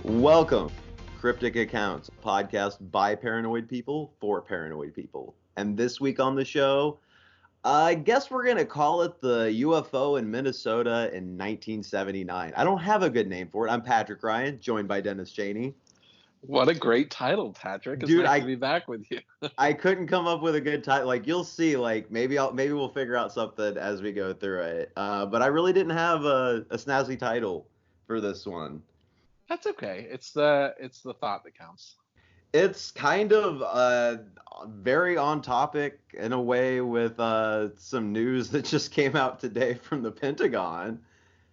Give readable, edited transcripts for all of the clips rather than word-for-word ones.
Welcome, Cryptic Accounts, a podcast by paranoid people for paranoid people. And this week on the show, I guess we're going to call it the UFO in Minnesota in 1979. I don't have a good name for it. I'm Patrick Ryan, joined by Dennis Cheney. What a great title, Patrick. It's Dude, nice to be back with you. I couldn't come up with a good title. Like, you'll see, like, maybe we'll figure out something as we go through it. But I really didn't have a snazzy title for this one. That's okay. It's the thought that counts. It's kind of very on topic in a way with some news that just came out today from the Pentagon.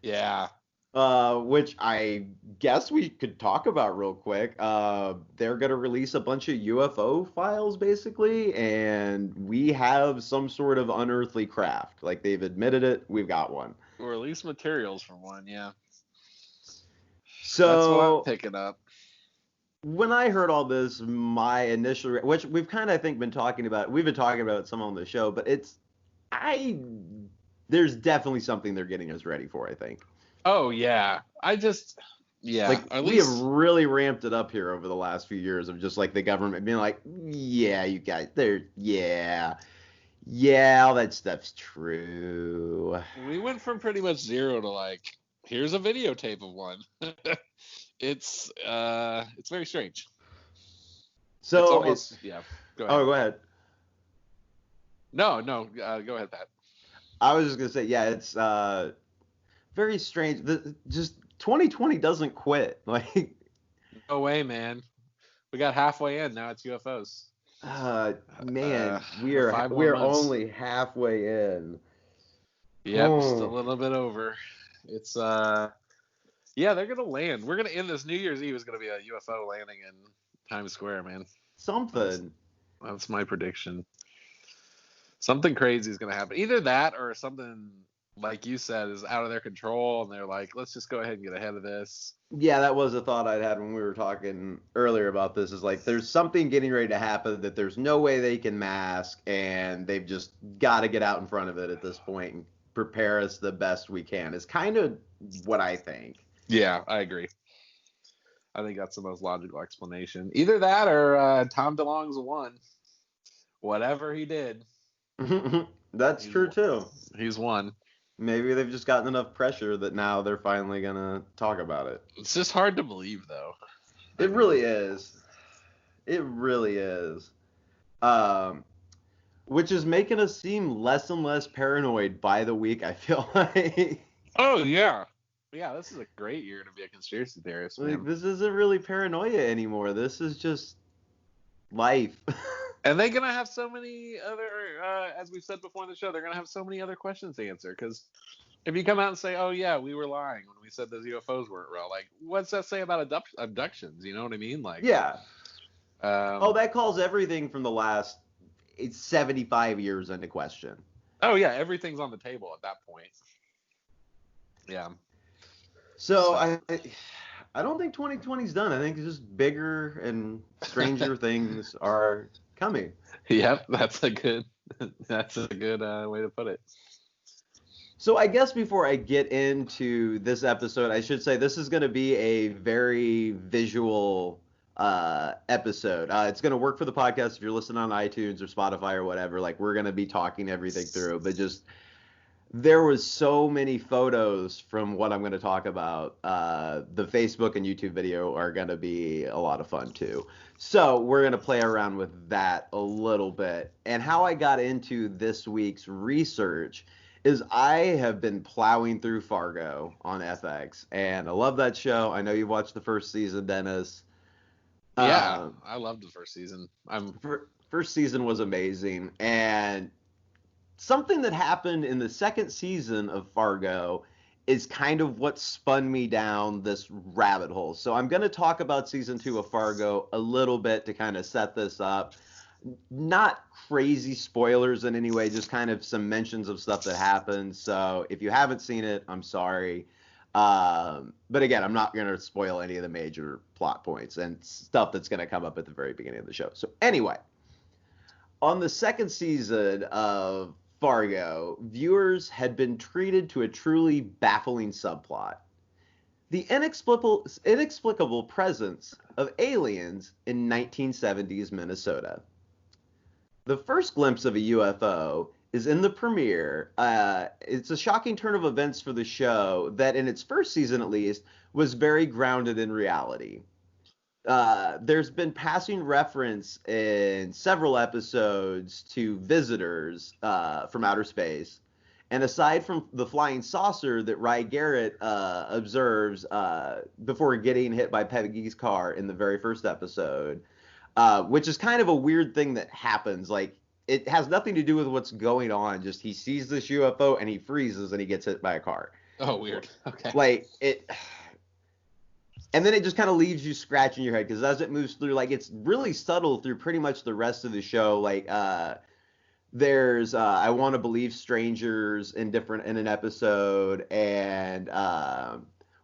Yeah. Which I guess we could talk about real quick. They're going to release a bunch of UFO files, basically, and we have some sort of unearthly craft. Like, they've admitted it. We've got one. Or at least materials from one, yeah. So that's what I'm picking up. When I heard all this, my initial, which we've kind of, I think, been talking about it some on the show, but there's definitely something they're getting us ready for, I think. Oh, yeah. Like, we have really ramped it up here over the last few years of just, like, the government being like, yeah, you guys, all that stuff's true. We went from pretty much zero to, like, here's a videotape of one. It's very strange. So yeah. Go ahead. Oh, go ahead. No, go ahead, Pat. I was just gonna say, yeah, it's very strange. Just 2020 doesn't quit. Like, no way, man. We got halfway in now. It's UFOs. Man, we're only halfway in. Yep, just a little bit over. It's yeah, they're gonna land. We're gonna end this New Year's Eve is gonna be a UFO landing in Times Square, man. Something. That's my prediction. Something crazy is gonna happen. Either that or something, like you said, is out of their control, and they're like, let's just go ahead and get ahead of this. Yeah, that was a thought I'd had when we were talking earlier about this. Is like, there's something getting ready to happen that there's no way they can mask, and they've just got to get out in front of it at this point and prepare us the best we can. Is kind of what I think. Yeah, I agree. I think that's the most logical explanation. Either that or Tom DeLonge's won. Whatever he did. That's true, too. He's won. Maybe they've just gotten enough pressure that now they're finally going to talk about it. It's just hard to believe, though. It really is. It really is. Which is making us seem less and less paranoid by the week, I feel like. Oh, yeah. Yeah, this is a great year to be a conspiracy theorist, man. Like, this isn't really paranoia anymore. This is just life. And they're going to have so many other, as we've said before in the show, they're going to have so many other questions to answer. Because if you come out and say, oh, yeah, we were lying when we said those UFOs weren't real, like, what's that say about abductions? You know what I mean? Like, yeah. That calls everything from the last 75 years into question. Oh, yeah, everything's on the table at that point. Yeah. So I don't think 2020's done. I think it's just bigger and stranger things are coming. Yep, that's a good way to put it. So I guess before I get into this episode, I should say this is going to be a very visual episode. It's going to work for the podcast if you're listening on iTunes or Spotify or whatever. Like, we're going to be talking everything through, but just there was so many photos from what I'm going to talk about. The Facebook and YouTube video are going to be a lot of fun too. So we're going to play around with that a little bit. And how I got into this week's research is I have been plowing through Fargo on FX, and I love that show. I know you've watched the first season, Dennis. Yeah, I loved the first season. First season was amazing, and something that happened in the second season of Fargo is kind of what spun me down this rabbit hole. So I'm going to talk about season 2 of Fargo a little bit to kind of set this up. Not crazy spoilers in any way, just kind of some mentions of stuff that happened. So if you haven't seen it, I'm sorry. But again, I'm not going to spoil any of the major plot points and stuff that's going to come up at the very beginning of the show. So anyway, on the second season of Fargo, viewers had been treated to a truly baffling subplot. The inexplicable presence of aliens in 1970s Minnesota. The first glimpse of a UFO is in the premiere. It's a shocking turn of events for the show that, in its first season at least, was very grounded in reality. There's been passing reference in several episodes to visitors from outer space. And aside from the flying saucer that Rye Garrett observes before getting hit by Peggy's car in the very first episode, which is kind of a weird thing that happens. Like, it has nothing to do with what's going on. Just he sees this UFO and he freezes and he gets hit by a car. Oh, weird. Okay. Like, it. And then it just kind of leaves you scratching your head because as it moves through, like, it's really subtle through pretty much the rest of the show. Like, there's I Want to Believe Strangers in an episode, and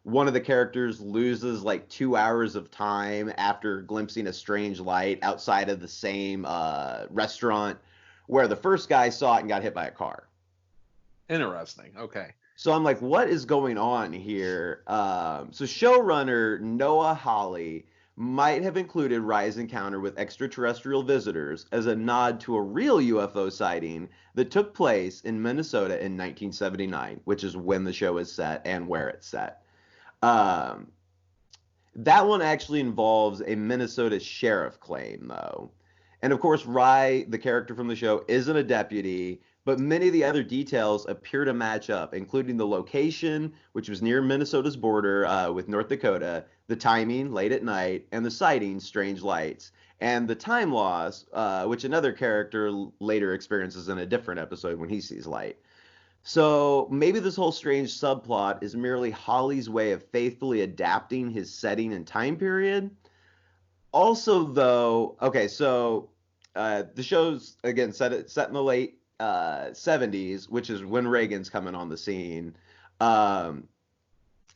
one of the characters loses like 2 hours of time after glimpsing a strange light outside of the same restaurant where the first guy saw it and got hit by a car. Interesting. Okay. So I'm like, what is going on here? So showrunner Noah Hawley might have included Rye's encounter with extraterrestrial visitors as a nod to a real UFO sighting that took place in Minnesota in 1979, which is when the show is set and where it's set. That one actually involves a Minnesota sheriff claim, though. And of course, Rye, the character from the show, isn't a deputy, but many of the other details appear to match up, including the location, which was near Minnesota's border with North Dakota, the timing, late at night, and the sighting, strange lights, and the time loss, which another character later experiences in a different episode when he sees light. So maybe this whole strange subplot is merely Hawley's way of faithfully adapting his setting and time period. Also, though, okay, so the show's, again, set in the late 70s, which is when Reagan's coming on the scene. And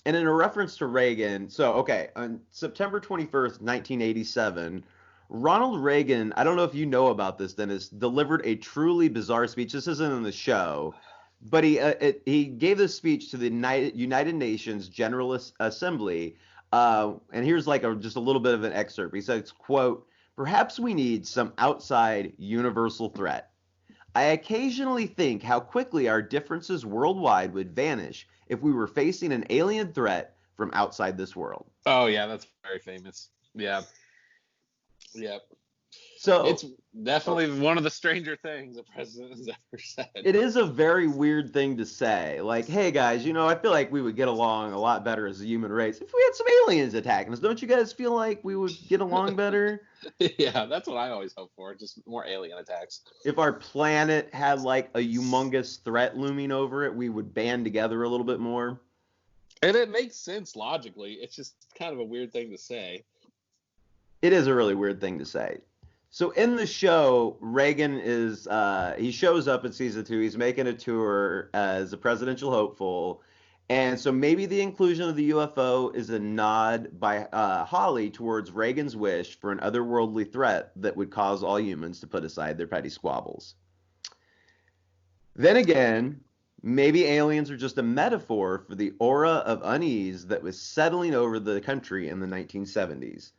in a reference to Reagan, so, okay, on September 21st, 1987, Ronald Reagan, I don't know if you know about this, Dennis, delivered a truly bizarre speech. This isn't in the show, but he gave this speech to the United Nations General Assembly. And here's like just a little bit of an excerpt. He says, quote, "Perhaps we need some outside universal threat. I occasionally think how quickly our differences worldwide would vanish if we were facing an alien threat from outside this world." Oh, yeah, that's very famous. Yeah. Yep. So it's definitely one of the stranger things the president has ever said. It is a very weird thing to say. Like, hey guys, I feel like we would get along a lot better as a human race if we had some aliens attacking us. Don't you guys feel like we would get along better? Yeah, that's what I always hope for. Just more alien attacks. If our planet had like a humongous threat looming over it, we would band together a little bit more. And it makes sense logically. It's just kind of a weird thing to say. It is a really weird thing to say. So in the show, Reagan he shows up in season 2. He's making a tour as a presidential hopeful. And so maybe the inclusion of the UFO is a nod by Hawley towards Reagan's wish for an otherworldly threat that would cause all humans to put aside their petty squabbles. Then again, maybe aliens are just a metaphor for the aura of unease that was settling over the country in the 1970s.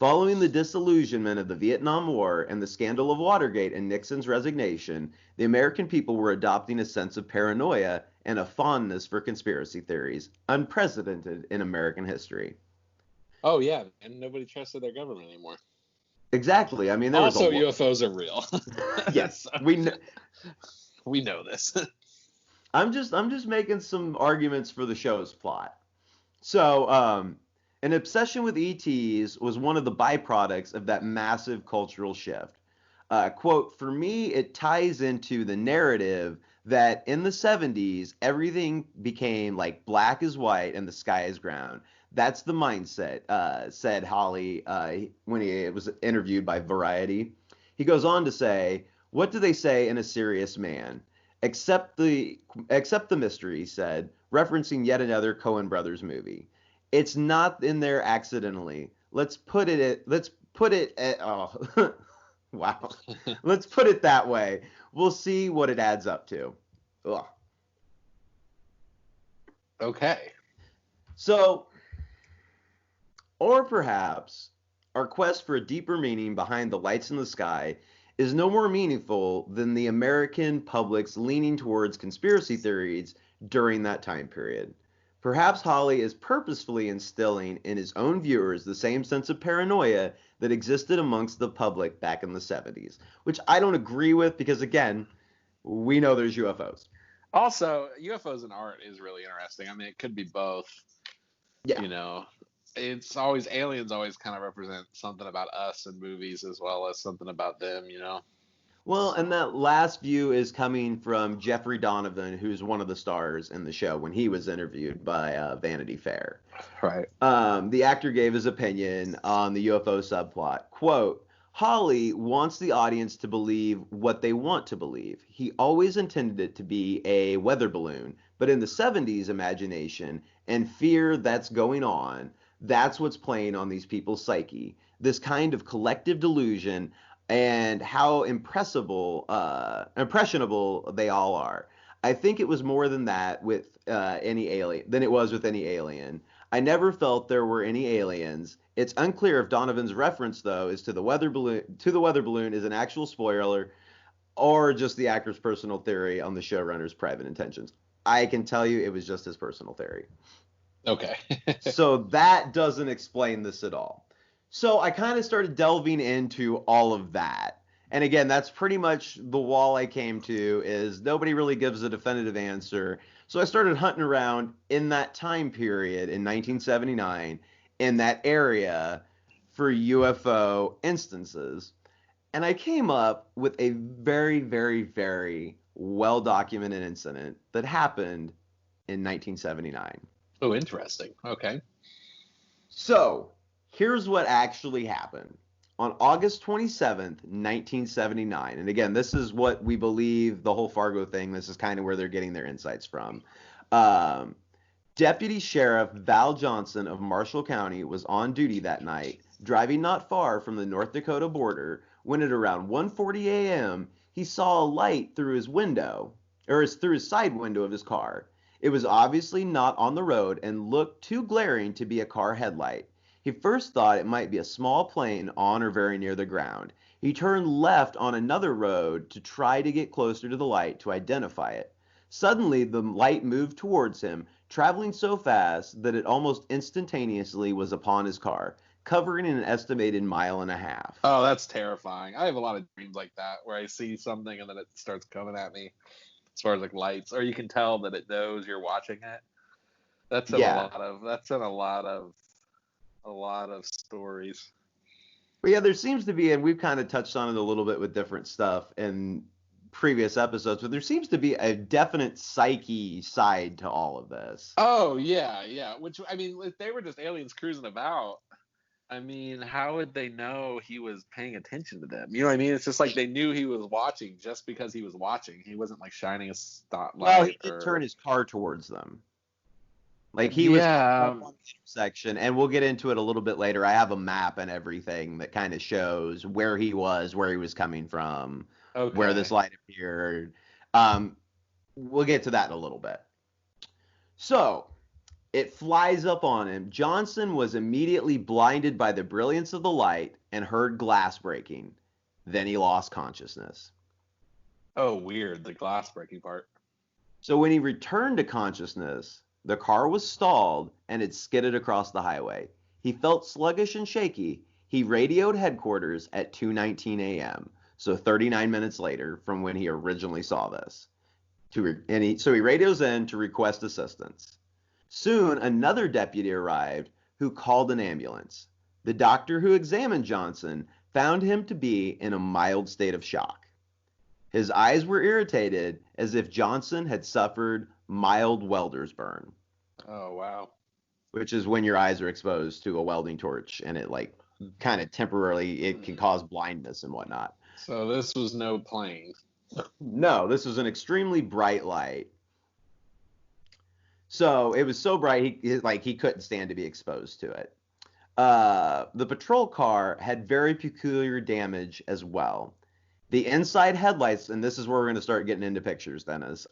Following the disillusionment of the Vietnam War and the scandal of Watergate and Nixon's resignation, the American people were adopting a sense of paranoia and a fondness for conspiracy theories, unprecedented in American history. Oh, yeah, and nobody trusted their government anymore. Exactly. I mean, there also, was UFOs are real. Yes, we know this. I'm just making some arguments for the show's plot. So, an obsession with ETs was one of the byproducts of that massive cultural shift. Quote, "For me, it ties into the narrative that in the 70s, everything became like black is white and the sky is brown. That's the mindset," said Hawley when he was interviewed by Variety. He goes on to say, "What do they say in A Serious Man? Except the mystery," he said, referencing yet another Coen Brothers movie. "It's not in there accidentally. Let's put it oh, wow. Let's put it that way. We'll see what it adds up to." Ugh. Okay. So Or perhaps our quest for a deeper meaning behind the lights in the sky is no more meaningful than the American public's leaning towards conspiracy theories during that time period. Perhaps Hawley is purposefully instilling in his own viewers the same sense of paranoia that existed amongst the public back in the 70s, which I don't agree with because, again, we know there's UFOs. Also, UFOs and art is really interesting. I mean, it could be both. Yeah. You know, it's always aliens always kind of represent something about us in movies as well as something about them. You know. Well, and So that last view is coming from Jeffrey Donovan, who's one of the stars in the show when he was interviewed by Vanity Fair. right. The actor gave his opinion on the UFO subplot. Quote, Hawley wants the audience to believe what they want to believe. He always intended it to be a weather balloon, but in the 70s imagination and fear that's going on, that's what's playing on these people's psyche. This kind of collective delusion and how impressionable they all are. I think it was more than that with any alien than it was with any alien. I never felt there were any aliens. It's unclear if Donovan's reference, though, is to the weather balloon. To the weather balloon is an actual spoiler, or just the actor's personal theory on the showrunner's private intentions. I can tell you, it was just his personal theory. Okay. So that doesn't explain this at all. So I kind of started delving into all of that. And again, that's pretty much the wall I came to is nobody really gives a definitive answer. So I started hunting around in that time period in 1979 in that area for UFO instances. And I came up with a very, very, very well documented incident that happened in 1979. Oh, interesting. Okay. So, here's what actually happened. On August 27th, 1979, and again, this is what we believe the whole Fargo thing, this is kind of where they're getting their insights from. Um, Deputy Sheriff Val Johnson of Marshall County was on duty that night, driving not far from the North Dakota border, when at around 1:40 a.m., he saw a light through his window, or through his side window of his car. It was obviously not on the road and looked too glaring to be a car headlight. He first thought it might be a small plane on or very near the ground. He turned left on another road to try to get closer to the light to identify it. Suddenly, the light moved towards him, traveling so fast that it almost instantaneously was upon his car, covering an estimated mile and a half. Oh, that's terrifying. I have a lot of dreams like that where I see something and then it starts coming at me as far as like lights, or you can tell that it knows you're watching it. That's in Yeah. a lot of stories. But yeah, there seems to be, and we've kind of touched on it a little bit with different stuff in previous episodes, but there seems to be a definite psyche side to all of this. Oh yeah, yeah. Which I mean, if they were just aliens cruising about, I mean, how would they know he was paying attention to them? You know what I mean? It's just like they knew he was watching just because he was watching. He wasn't like shining a Well, he spotlight did or turn his car towards them. Like he was yeah. up on the intersection, and we'll get into it a little bit later. I have a map and everything that kind of shows where he was coming from, where this Okay. light appeared. We'll get to that in a little bit. So it flies up on him. Johnson was immediately blinded by the brilliance of the light and heard glass breaking. Then he lost consciousness. Oh, weird. The glass breaking part. So when he returned to consciousness, the car was stalled and had skidded across the highway. He felt sluggish and shaky. He radioed headquarters at 2:19 a.m., so 39 minutes later from when he originally saw this. So he radios in to request assistance. Soon, another deputy arrived who called an ambulance. The doctor who examined Johnson found him to be in a mild state of shock. His eyes were irritated as if Johnson had suffered mild welder's burn, Oh wow. which is when your eyes are exposed to a welding torch and it like kind of temporarily it can cause blindness and whatnot. So this was no plane. No, this was an extremely bright light. So it was so bright he couldn't stand to be exposed to it. The patrol car had very peculiar damage as well. The inside headlights, and this is where we're going to start getting into pictures, Dennis.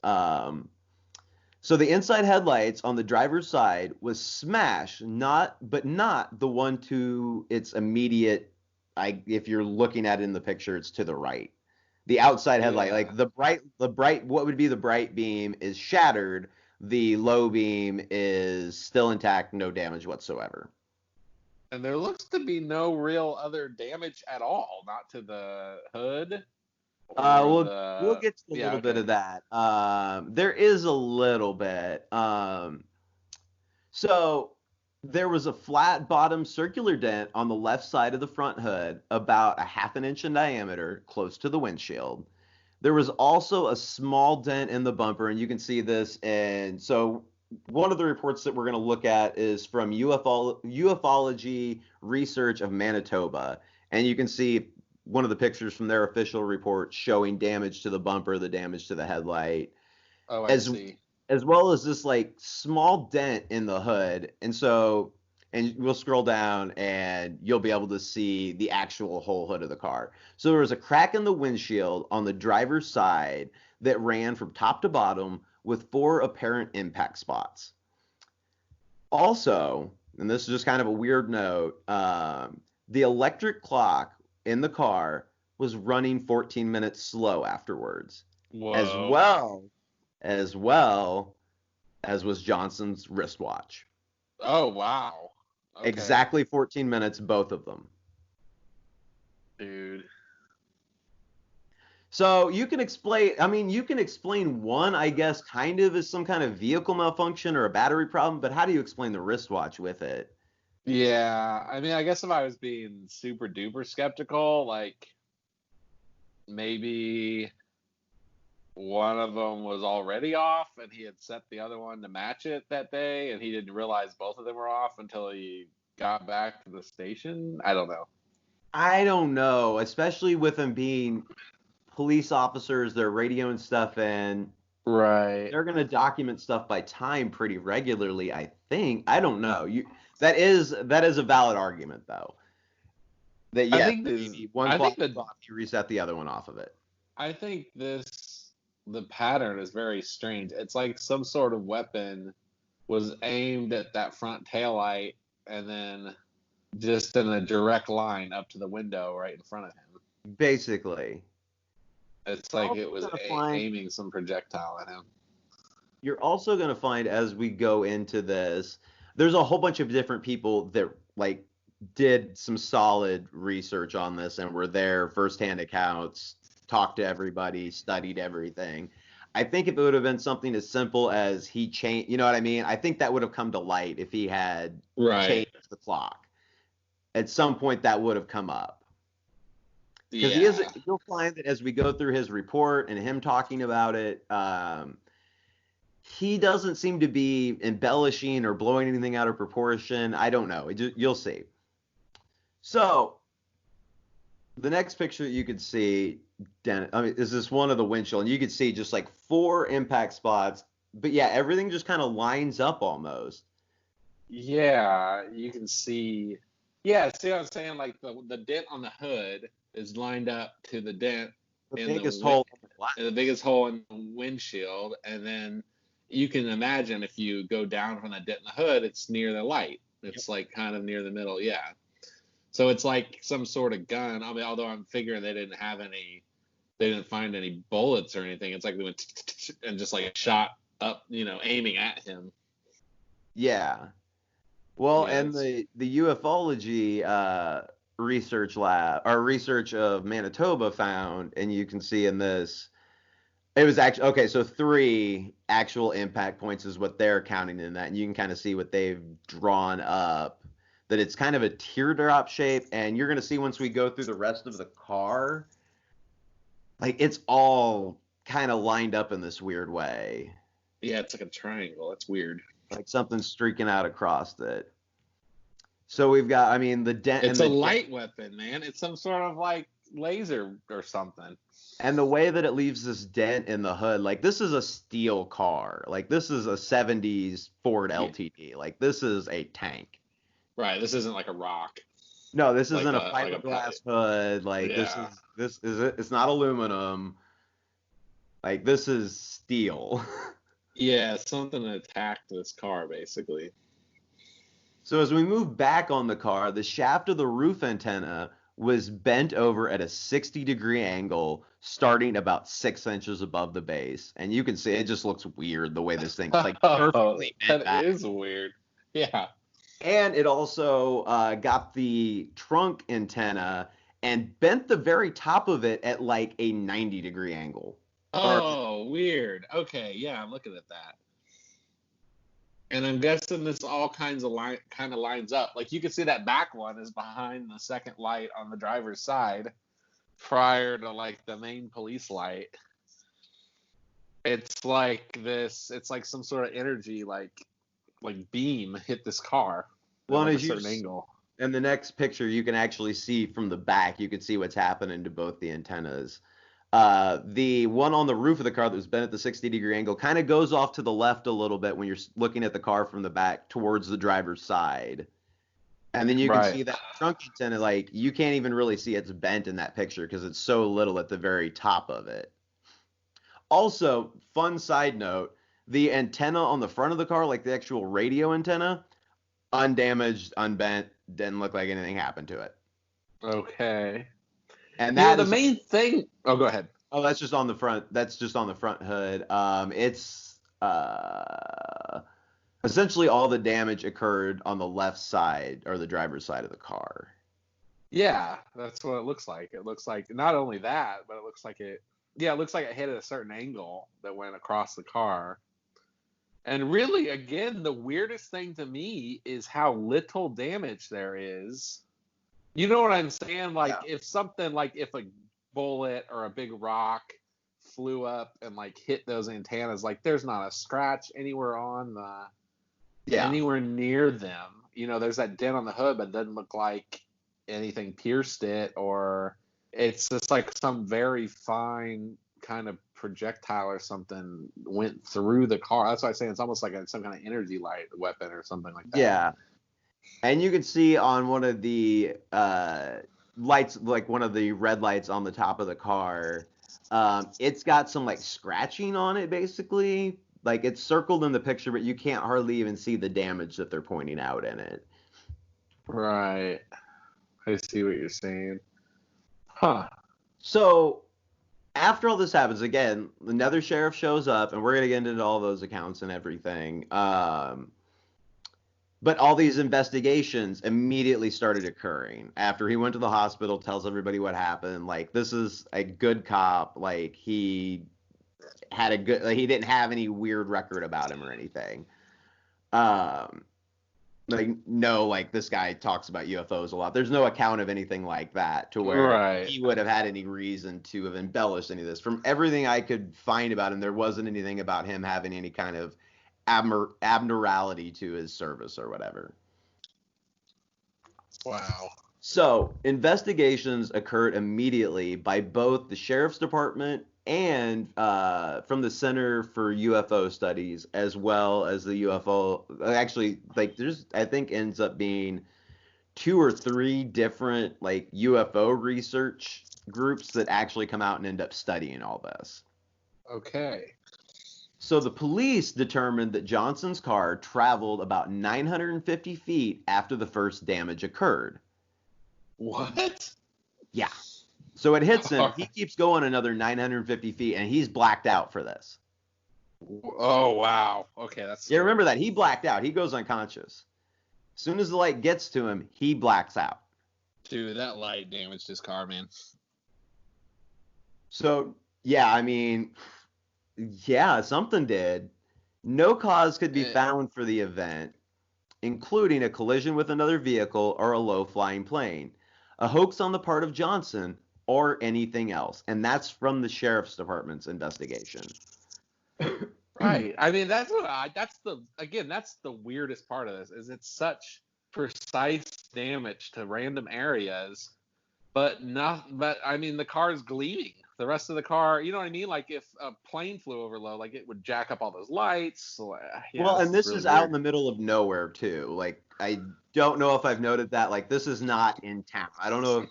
So the inside headlights on the driver's side was smashed, not the one to its immediate. If you're looking at it in the picture, it's to the right. The outside headlight, Yeah. like what would be the bright beam is shattered. The low beam is still intact, no damage whatsoever. And there looks to be no real other damage at all, not to the hood or We'll the. get to a Yeah, little bit okay. of that. There is a little bit. So there was a flat bottom circular dent on the left side of the front hood, about a half an inch in diameter, close to the windshield. There was also a small dent in the bumper, and you can see this. And so one of the reports that we're going to look at is from ufology research of Manitoba, and you can see one of the pictures from their official report showing damage to the bumper, the damage to the headlight, Oh, I as see. as well as this like small dent in the hood. And we'll scroll down and you'll be able to see the actual whole hood of the car. So there was a crack in the windshield on the driver's side that ran from top to bottom with 4 apparent impact spots. Also, and this is just kind of a weird note, the electric clock in the car was running 14 minutes slow afterwards, as Whoa. well as well as was Johnson's wristwatch. Oh, wow. Okay, Exactly 14 minutes, both of them. dude. So you can explain one, I guess, kind of as some kind of vehicle malfunction or a battery problem, but how do you explain the wristwatch with it? Yeah, I mean, I guess if I was being super duper skeptical, like maybe one of them was already off and he had set the other one to match it that day and he didn't realize both of them were off until he got back to the station. I don't know. I don't know, especially with them being police officers, they're radioing stuff in. Right. They're going to document stuff by time pretty regularly, I think. I don't know. That is a valid argument though. That I yes, think this maybe one I clock think is the off, you reset the other one off of it. I think this the pattern is very strange. It's like some sort of weapon was aimed at that front tail light and then just in a direct line up to the window right in front of him. Basically. It's You're like also it was going to find aiming some projectile at him. you're also going to find as we go into this, there's a whole bunch of different people that like did some solid research on this and were there, firsthand accounts, talked to everybody, studied everything. I think if it would have been something as simple as he changed, you know what I mean? I think that would have come to light if he had Right. changed the clock. At some point, that would have come up. Because Yeah. you'll find that as we go through his report and him talking about it, he doesn't seem to be embellishing or blowing anything out of proportion. I don't know. You'll see. So the next picture you could see, is this one of the windshield, and you could see just like 4 impact spots. But yeah, everything just kind of lines up almost. Yeah, you can see. Yeah, see what I'm saying? Like the dent on the hood is lined up to the dent The in biggest hole in the the glass. biggest hole in the windshield, and then you can imagine if you go down from that dent in the hood, it's near the light. Yep. It's like kind of near the middle. Yeah. So it's like some sort of gun. I mean, although I'm figuring they didn't find any bullets or anything. It's like they went and just like shot up, aiming at him. Yeah. Well, Yeah, and it's the ufology research lab or research of Manitoba found, and you can see in this, it was actually okay. So 3 actual impact points is what they're counting in that, and you can kind of see what they've drawn up. That it's kind of a teardrop shape, and you're gonna see once we go through the rest of the car, like it's all kind of lined up in this weird way, yeah, it's like a triangle. That's weird. like something streaking out across it. So we've got, I mean, the dent It's a light weapon, man. It's some sort of like laser or something. and the way that it leaves this dent in the hood, like this is a steel car. Like this is a 70s Ford Yeah, LTD. Like this is a tank. right. This isn't like a rock, No, this like isn't a a fiberglass hood. Like yeah. this is it's not aluminum. Like this is steel. Yeah, something attacked this car, basically. So as we move back on the car, the shaft of the roof antenna was bent over at a 60-degree angle, starting about 6 inches above the base. And you can see it just looks weird the way this thing's like Oh, perfectly bent that back. is weird. Yeah. And it also got the trunk antenna and bent the very top of it at like a 90-degree angle. Or Oh, weird. Okay, yeah, I'm looking at that. And I'm guessing this all kind of lines up. Like you can see that back one is behind the second light on the driver's side prior to like the main police light. It's like this. It's like some sort of energy, like beam hit this car at well, and like a as certain angle. in the next picture, you can actually see from the back, you can see what's happening to both the antennas. The one on the roof of the car that was bent at the 60-degree angle kind of goes off to the left a little bit when you're looking at the car from the back towards the driver's side. And then you can Right. see that trunk antenna, like you can't even really see it's bent in that picture because it's so little at the very top of it. Also, fun side note, the antenna on the front of the car, like the actual radio antenna, undamaged, unbent, didn't look like anything happened to it. Okay. And You know, that the is main thing. Oh, go ahead. oh, that's just on the front. That's just on the front hood. It's essentially all the damage occurred on the left side or the driver's side of the car. Yeah, that's what it looks like. It looks like not only that, but it looks like it. Yeah, it looks like it hit at a certain angle that went across the car. And really, again, the weirdest thing to me is how little damage there is. You know what I'm saying? Like Yeah. if a bullet or a big rock flew up and like hit those antennas, like there's not a scratch Yeah. anywhere near them. You know, there's that dent on the hood, but it doesn't look like anything pierced it, or it's just like some very fine kind of projectile or something went through the car. That's why I say it's almost like some kind of energy light weapon or something like that. Yeah. And you can see on one of the lights, like one of the red lights on the top of the car, it's got some like scratching on it, basically. Like it's circled in the picture, but you can't hardly even see the damage that they're pointing out in it. Right. I see what you're saying. Huh. So after all this happens, again, another sheriff shows up, and we're gonna get into all those accounts and everything. But all these investigations immediately started occurring after he went to the hospital, tells everybody what happened. Like this is a good cop. Like he had a good. Like, he didn't have any weird record about him or anything. Um, like no, like this guy talks about UFOs a lot. There's no account of anything like that to where Right. he would have had any reason to have embellished any of this. From everything I could find about him, there wasn't anything about him having any kind of abnormality to his service or whatever. Wow. So investigations occurred immediately by both the sheriff's department and from the Center for UFO Studies, as well as the UFO. Actually, like there's, I think, ends up being 2 or 3 different like UFO research groups that actually come out and end up studying all this. Okay. So the police determined that Johnson's car traveled about 950 feet after the first damage occurred. What? Yeah. So it hits him. He keeps going another 950 feet, and he's blacked out for this. Oh wow. Okay, that's Yeah, remember that. He blacked out. He goes unconscious. As soon as the light gets to him, he blacks out. Dude, that light damaged his car, man. So, yeah, I mean, yeah, something did. No cause could be found for the event, including a collision with another vehicle or a low-flying plane, a hoax on the part of Johnson, or anything else. And that's from the sheriff's department's investigation. Right. I mean, that's the weirdest part of this is it's such precise damage to random areas, but I mean the car is gleaming. The rest of the car, you know what I mean? Like if a plane flew over low, like it would jack up all those lights. So, yeah, Well, and this really is out in weird. the middle of nowhere too. Like I don't know if I've noted that. Like this is not in town. I don't know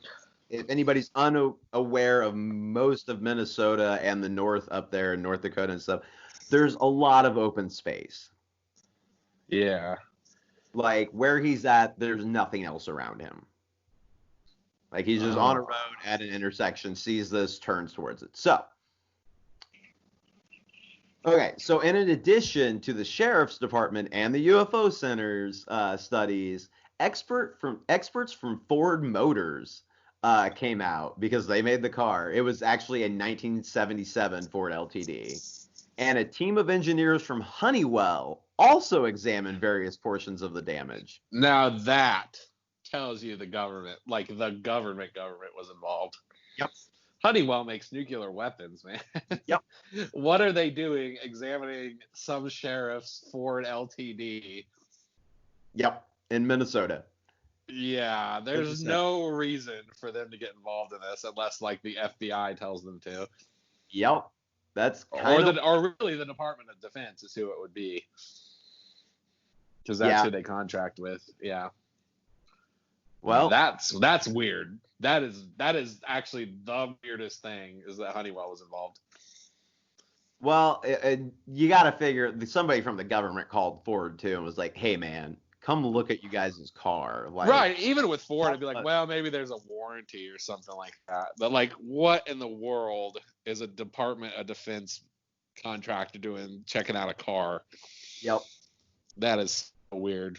if anybody's unaware of most of Minnesota and the north up there in North Dakota and stuff. there's a lot of open space. Yeah. Like where he's at, there's nothing else around him. Like he's just on a Oh. road at an intersection, sees this, turns towards it. So, okay, so in addition to the sheriff's department and the UFO center's studies, experts from Ford Motors came out because they made the car. It was actually a 1977 Ford LTD, and a team of engineers from Honeywell also examined various portions of the damage. Now that tells you the government, like the government was involved. Yep. Honeywell makes nuclear weapons, man. Yep. What are they doing examining some sheriff's Ford LTD? Yep. In Minnesota. Yeah, there's no reason for them to get involved in this unless like the FBI tells them to. Yep. That's kind of or really the Department of Defense is who it would be. Because that's who they contract with. Yeah. Well, that's weird. That is actually the weirdest thing is that Honeywell was involved. Well, you got to figure somebody from the government called Ford too and was like, "Hey, man, come look at you guys' car." Like, right. Even with Ford, it'd be like, well, maybe there's a warranty or something like that. But like, what in the world is a Department of Defense contractor doing checking out a car? Yep. That is weird.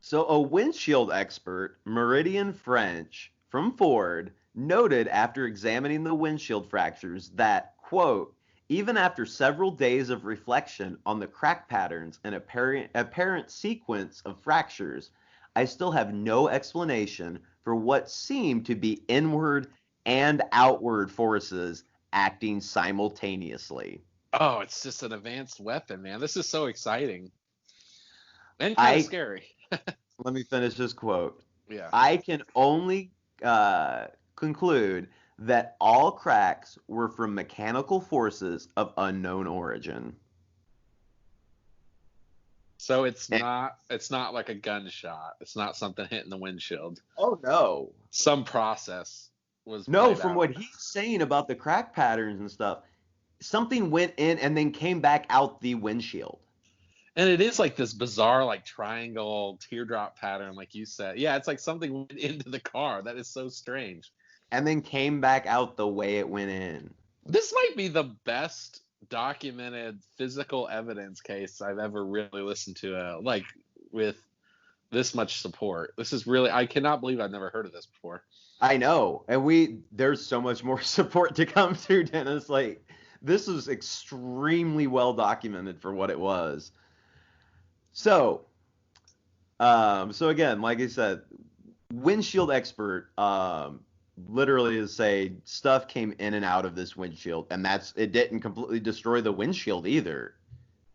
So a windshield expert, Meridian French from Ford, noted after examining the windshield fractures that, quote, even after several days of reflection on the crack patterns and apparent sequence of fractures, I still have no explanation for what seem to be inward and outward forces acting simultaneously. Oh, it's just an advanced weapon, man. This is so exciting. And kind of scary. Let me finish this quote. Yeah. I can only conclude that all cracks were from mechanical forces of unknown origin. So it's not like a gunshot. It's not something hitting the windshield. Oh no. Some process was No, from out. what he's saying about the crack patterns and stuff, something went in and then came back out the windshield. And it is like this bizarre, like triangle teardrop pattern, like you said. Yeah, it's like something went into the car. That is so strange. And then came back out the way it went in. This might be the best documented physical evidence case I've ever really listened to, like with this much support. This is really, I cannot believe I've never heard of this before. I know. And there's so much more support to come through, Dennis. Like, this was extremely well documented for what it was. So again, like I said, windshield expert literally is say stuff came in and out of this windshield, and it didn't completely destroy the windshield either.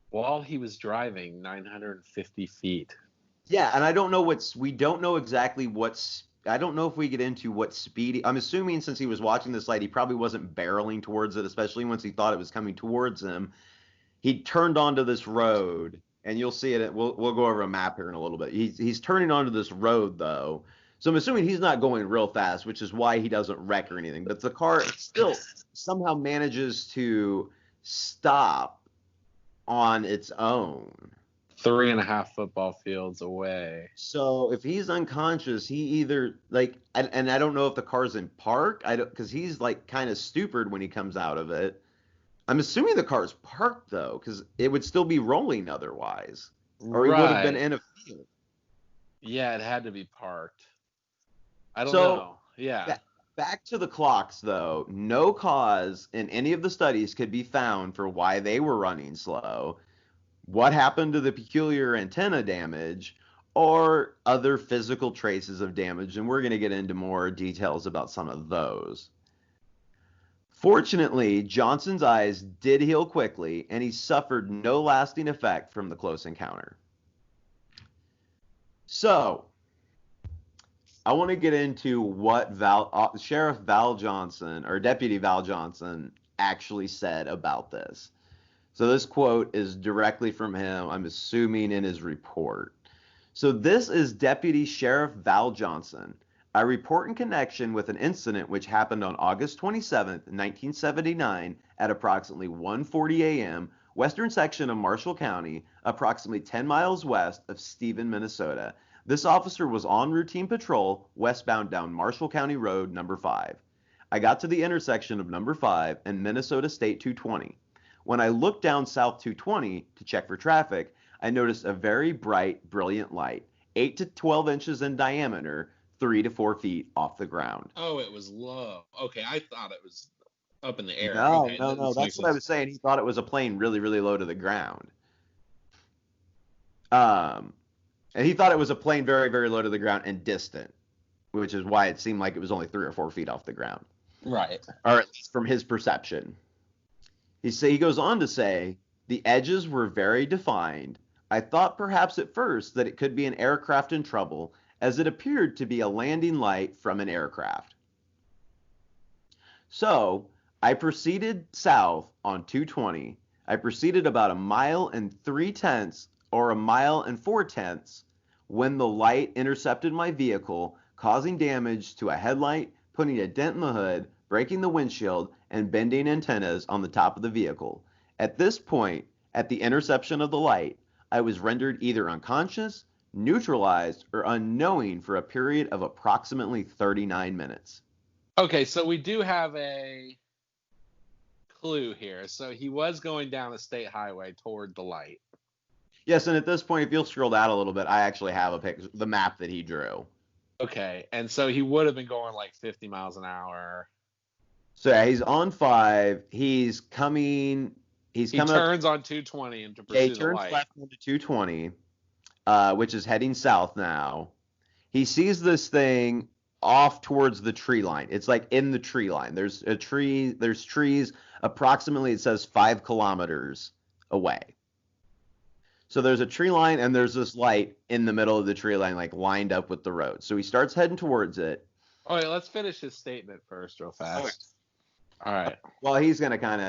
While he was driving 950 feet. Yeah, and I don't know we don't know exactly I don't know if we get into what speed. I'm assuming since he was watching this light, he probably wasn't barreling towards it, especially once he thought it was coming towards him. He turned onto this road. And you'll see it. We'll go over a map here in a little bit. He's turning onto this road though, so I'm assuming he's not going real fast, which is why he doesn't wreck or anything. But the car still somehow manages to stop on its own. 3.5 football fields away. So if he's unconscious, he either and I don't know if the car's in park. Because he's like kind of stupid when he comes out of it. I'm assuming the car's parked though, because it would still be rolling otherwise, or he would have been in a field. Yeah, it had to be parked. I don't know. Yeah. Back to the clocks though. No cause in any of the studies could be found for why they were running slow, what happened to the peculiar antenna damage, or other physical traces of damage, and we're going to get into more details about some of those. Fortunately, Johnson's eyes did heal quickly, and he suffered no lasting effect from the close encounter. So, I want to get into what Sheriff Val Johnson, or Deputy Val Johnson, actually said about this. So this quote is directly from him, I'm assuming in his report. So this is Deputy Sheriff Val Johnson. I report in connection with an incident which happened on August 27, 1979 at approximately 1:40 a.m. western section of Marshall County, approximately 10 miles west of Stephen, Minnesota. This officer was on routine patrol westbound down Marshall County Road number 5. I got to the intersection of number 5 and Minnesota State 220. When I looked down South 220 to check for traffic, I noticed a very bright, brilliant light, 8 to 12 inches in diameter, 3 to 4 feet off the ground. Oh, it was low. Okay, I thought it was up in the air. No, Okay, no, no. this That's makes what I sense. was saying. He thought it was a plane really, really low to the ground. Um, and he thought it was a plane very, very low to the ground and distant, which is why it seemed like it was only 3 or 4 feet off the ground, Right. or at least from his perception. He goes on to say, the edges were very defined. I thought perhaps at first that it could be an aircraft in trouble, as it appeared to be a landing light from an aircraft. So I proceeded south on 220. I proceeded about 1.3 miles or 1.4 miles when the light intercepted my vehicle, causing damage to a headlight, putting a dent in the hood, breaking the windshield, and bending antennas on the top of the vehicle. At this point, at the interception of the light, I was rendered either unconscious, neutralized, or unknowing for a period of approximately 39 minutes. Okay, so we do have a clue here. So he was going down a state highway toward the light. Yes, and at this point, if you'll scroll down a little bit, I actually have a picture, the map that he drew. Okay, and so he would have been going like 50 miles an hour. So yeah, he's on 5. He's coming. He turns on 220 and to pursue he the turns light. left onto 220, which is heading south now. He sees this thing off towards the tree line. It's like in the tree line. There's a tree. There's trees approximately. It says 5 kilometers away. So there's a tree line and there's this light in the middle of the tree line, like lined up with the road. So he starts heading towards it. All right, let's finish his statement first, real fast. All right. Well, he's going to kind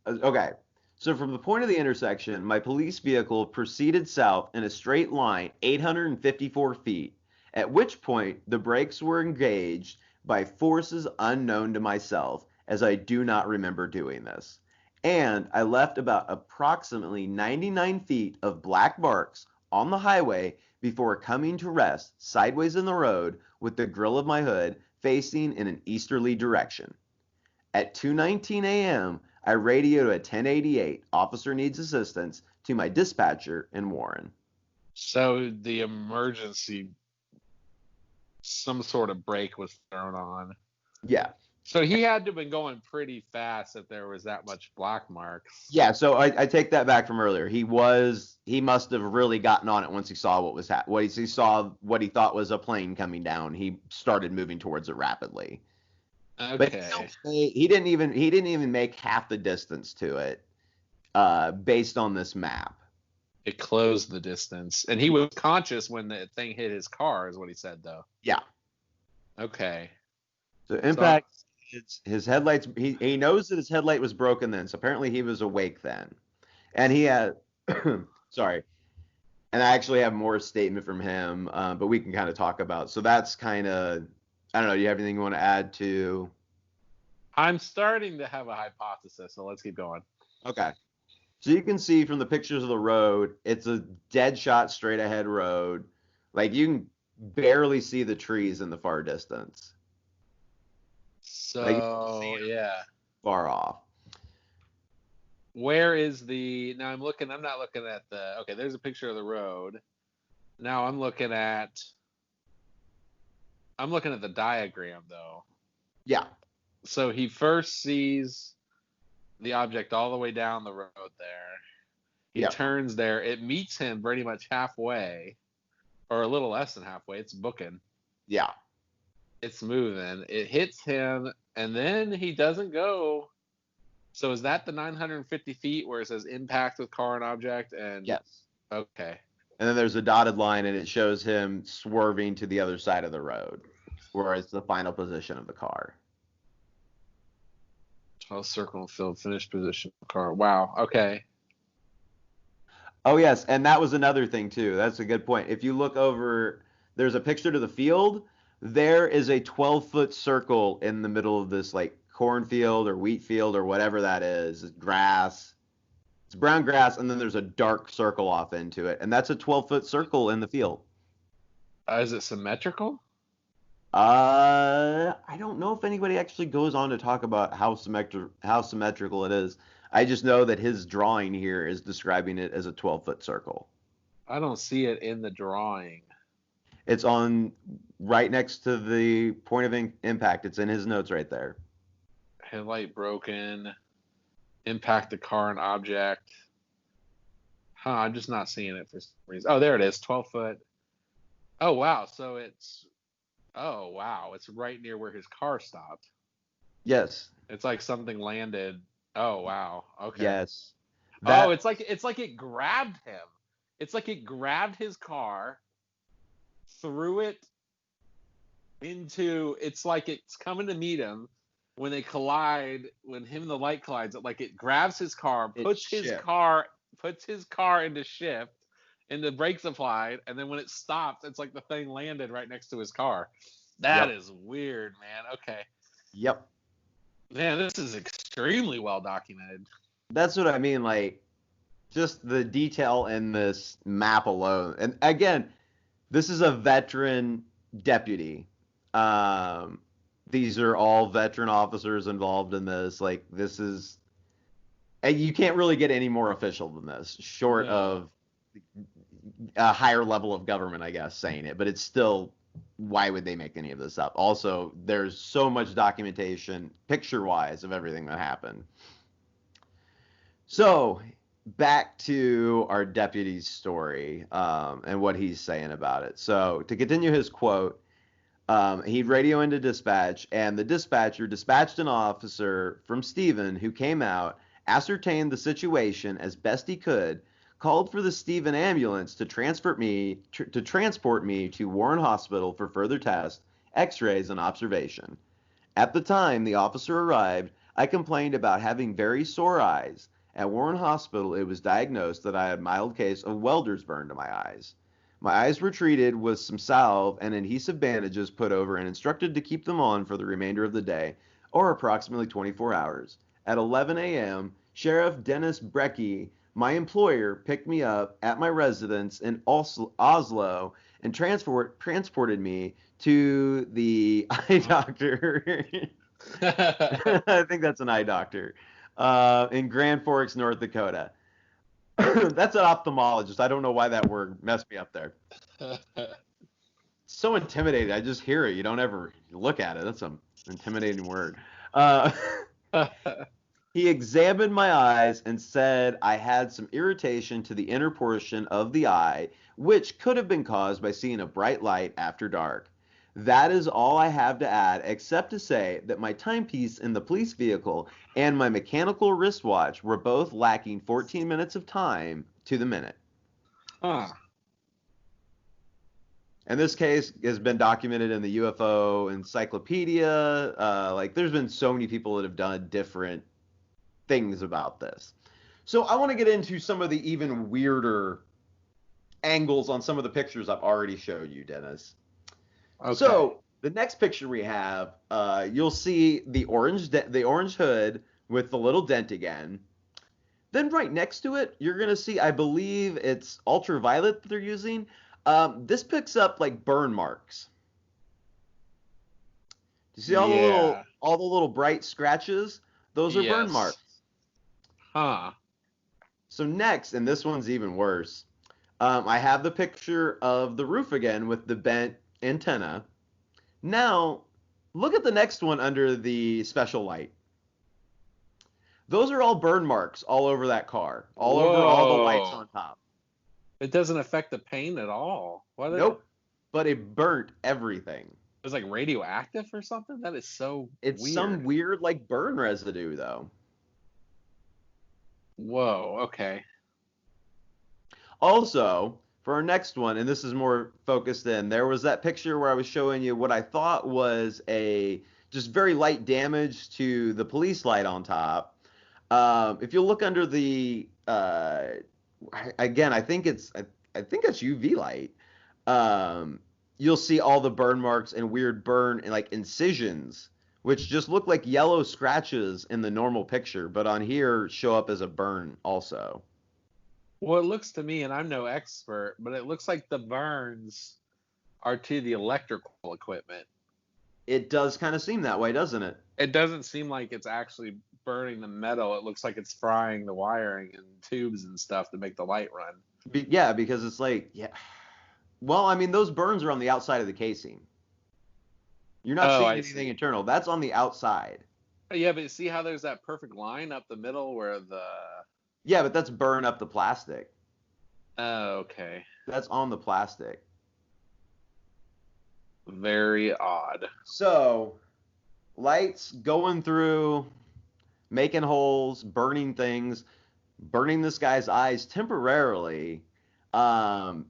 of. Okay. So from the point of the intersection, my police vehicle proceeded south in a straight line, 854 feet, at which point the brakes were engaged by forces unknown to myself, as I do not remember doing this. And I left about approximately 99 feet of black marks on the highway before coming to rest sideways in the road with the grill of my hood facing in an easterly direction. At 2:19 a.m., I radioed a 1088, officer needs assistance, to my dispatcher in Warren. So the emergency, some sort of brake was thrown on. Yeah. So he had to have been going pretty fast if there was that much black marks. Yeah, so I take that back from earlier. He must have really gotten on it once he saw what was he saw what he thought was a plane coming down. He started moving towards it rapidly. Okay. But he didn't even make half the distance to it, based on this map. It closed the distance, and he was conscious when the thing hit his car, is what he said, though. Yeah. Okay. So impact. His headlights. He knows that his headlight was broken then. So apparently he was awake then, and he had. Sorry. And I actually have more statement from him, but we can kind of talk about. So that's kind of. I don't know. Do you have anything you want to add to? I'm starting to have a hypothesis, so let's keep going. Okay. So you can see from the pictures of the road, it's a dead shot straight ahead road. Like you can barely see the trees in the far distance. So, yeah. Far off. Where is now I'm not looking at okay, there's a picture of the road. Now I'm looking at the diagram, though. Yeah. So he first sees the object all the way down the road there. He turns there. It meets him pretty much halfway, or a little less than halfway. It's booking. Yeah. It's moving. It hits him, and then he doesn't go. So is that the 950 feet where it says impact with car and object? And yes. Okay. And then there's a dotted line, and it shows him swerving to the other side of the road, where it's the final position of the car. 12 circle and field, finished position of the car. Wow. Okay. Oh, yes. And that was another thing, too. That's a good point. If you look over, there's a picture to the field. There is a 12-foot circle in the middle of this, like, cornfield or wheat field or whatever that is, grass. It's brown grass, and then there's a dark circle off into it, and that's a 12-foot circle in the field. Is it symmetrical? I don't know if anybody actually goes on to talk about how symmetrical it is. I just know that his drawing here is describing it as a 12-foot circle. I don't see it in the drawing. It's on right next to the point of impact. It's in his notes right there. Headlight broken. Impact the car and object. Huh, I'm just not seeing it for some reason. Oh, there it is. 12 foot. Oh, wow. So it's. Oh, wow. It's right near where his car stopped. Yes. It's like something landed. Oh, wow. Okay. Yes. Oh, That. it's like it grabbed him. It's like it grabbed his car, threw it into. It's like it's coming to meet him when they collide. When him and the light collides, it grabs his car, puts his car into shift, and the brakes applied, and then when it stopped, it's like the thing landed right next to his car. That Yep. is weird, man. Okay. Yep. Man, this is extremely well documented. That's what I mean. Like, just the detail in this map alone. And again, this is a veteran deputy. These are all veteran officers involved in this. Like, this is, and you can't really get any more official than this, short No. of a higher level of government, I guess, saying it. But it's still, why would they make any of this up? Also, there's so much documentation, picture-wise, of everything that happened. So, back to our deputy's story and what he's saying about it. So, to continue his quote, he'd radio into dispatch, and the dispatcher dispatched an officer from Stephen who came out, ascertained the situation as best he could, called for the Stephen ambulance to transport me to Warren Hospital for further tests, x-rays, and observation. At the time the officer arrived, I complained about having very sore eyes. At Warren Hospital, it was diagnosed that I had a mild case of welder's burn to my eyes. My eyes were treated with some salve and adhesive bandages put over and instructed to keep them on for the remainder of the day, or approximately 24 hours. At 11 a.m., Sheriff Dennis Brecky, my employer, picked me up at my residence in Oslo and transported me to the eye doctor. I think that's an eye doctor in Grand Forks, North Dakota. That's an ophthalmologist. I don't know why that word messed me up there. So intimidating. I just hear it. You don't ever look at it. That's an intimidating word. Uh, he examined my eyes and said I had some irritation to the inner portion of the eye, which could have been caused by seeing a bright light after dark. That is all I have to add, except to say that my timepiece in the police vehicle and my mechanical wristwatch were both lacking 14 minutes of time to the minute. Huh. And this case has been documented in the UFO Encyclopedia. There's been so many people that have done different things about this. So I want to get into some of the even weirder angles on some of the pictures I've already showed you, Dennis. Okay. So the next picture we have, you'll see the orange hood with the little dent again. Then right next to it, you're gonna see, I believe it's ultraviolet that they're using. This picks up like burn marks. Do you see all the little bright scratches? Those are burn marks. Huh. So next, and this one's even worse. I have the picture of the roof again with the bent antenna. Now, look at the next one under the special light. Those are all burn marks all over that car, all over all the lights on top. It doesn't affect the paint at all. Nope, but it burnt everything. It was like radioactive or something? That is so It's weird. some weird like burn residue though. Whoa, okay. Also, for our next one, and this is more focused in, there was that picture where I was showing you what I thought was a just very light damage to the police light on top. If you look under the, again, I think it's UV light. You'll see all the burn marks and weird burn and like incisions which just look like yellow scratches in the normal picture, but on here show up as a burn also. Well, it looks to me, and I'm no expert, but it looks like the burns are to the electrical equipment. It does kind of seem that way, doesn't it? It doesn't seem like it's actually burning the metal. It looks like it's frying the wiring and tubes and stuff to make the light run. Yeah, because it's like, yeah. Well, I mean, those burns are on the outside of the casing. You're not Oh, seeing I anything see. internal. That's on the outside. Yeah, but see how there's that perfect line up the middle where the. Yeah, but that's burn up the plastic. Oh, okay. That's on the plastic. Very odd. So, lights going through, making holes, burning things, burning this guy's eyes temporarily, um,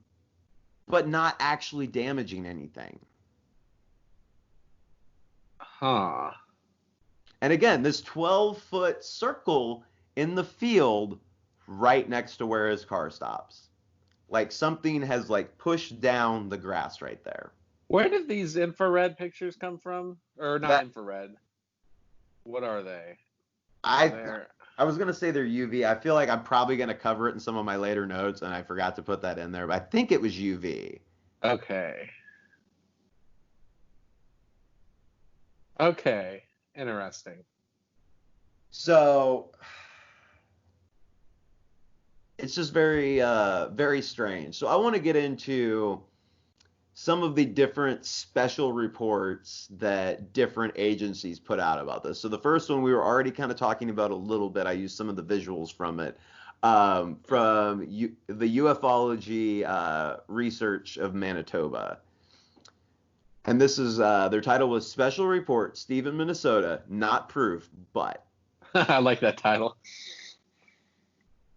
but not actually damaging anything. Huh. And again, this 12-foot circle in the field right next to where his car stops. Like something has like pushed down the grass right there. Where did these infrared pictures come from? Or not That infrared. What are they? I They're I was gonna say they're UV. I feel like I'm probably gonna cover it in some of my later notes, and I forgot to put that in there. But I think it was UV. okay. Okay. Interesting. So it's just very very strange. So I want to get into some of the different special reports that different agencies put out about this. So the first one we were already kind of talking about a little bit. I used some of the visuals from it, the ufology research of Manitoba. And this is their title was Special Report, Stephen, Minnesota, not proof, but I like that title.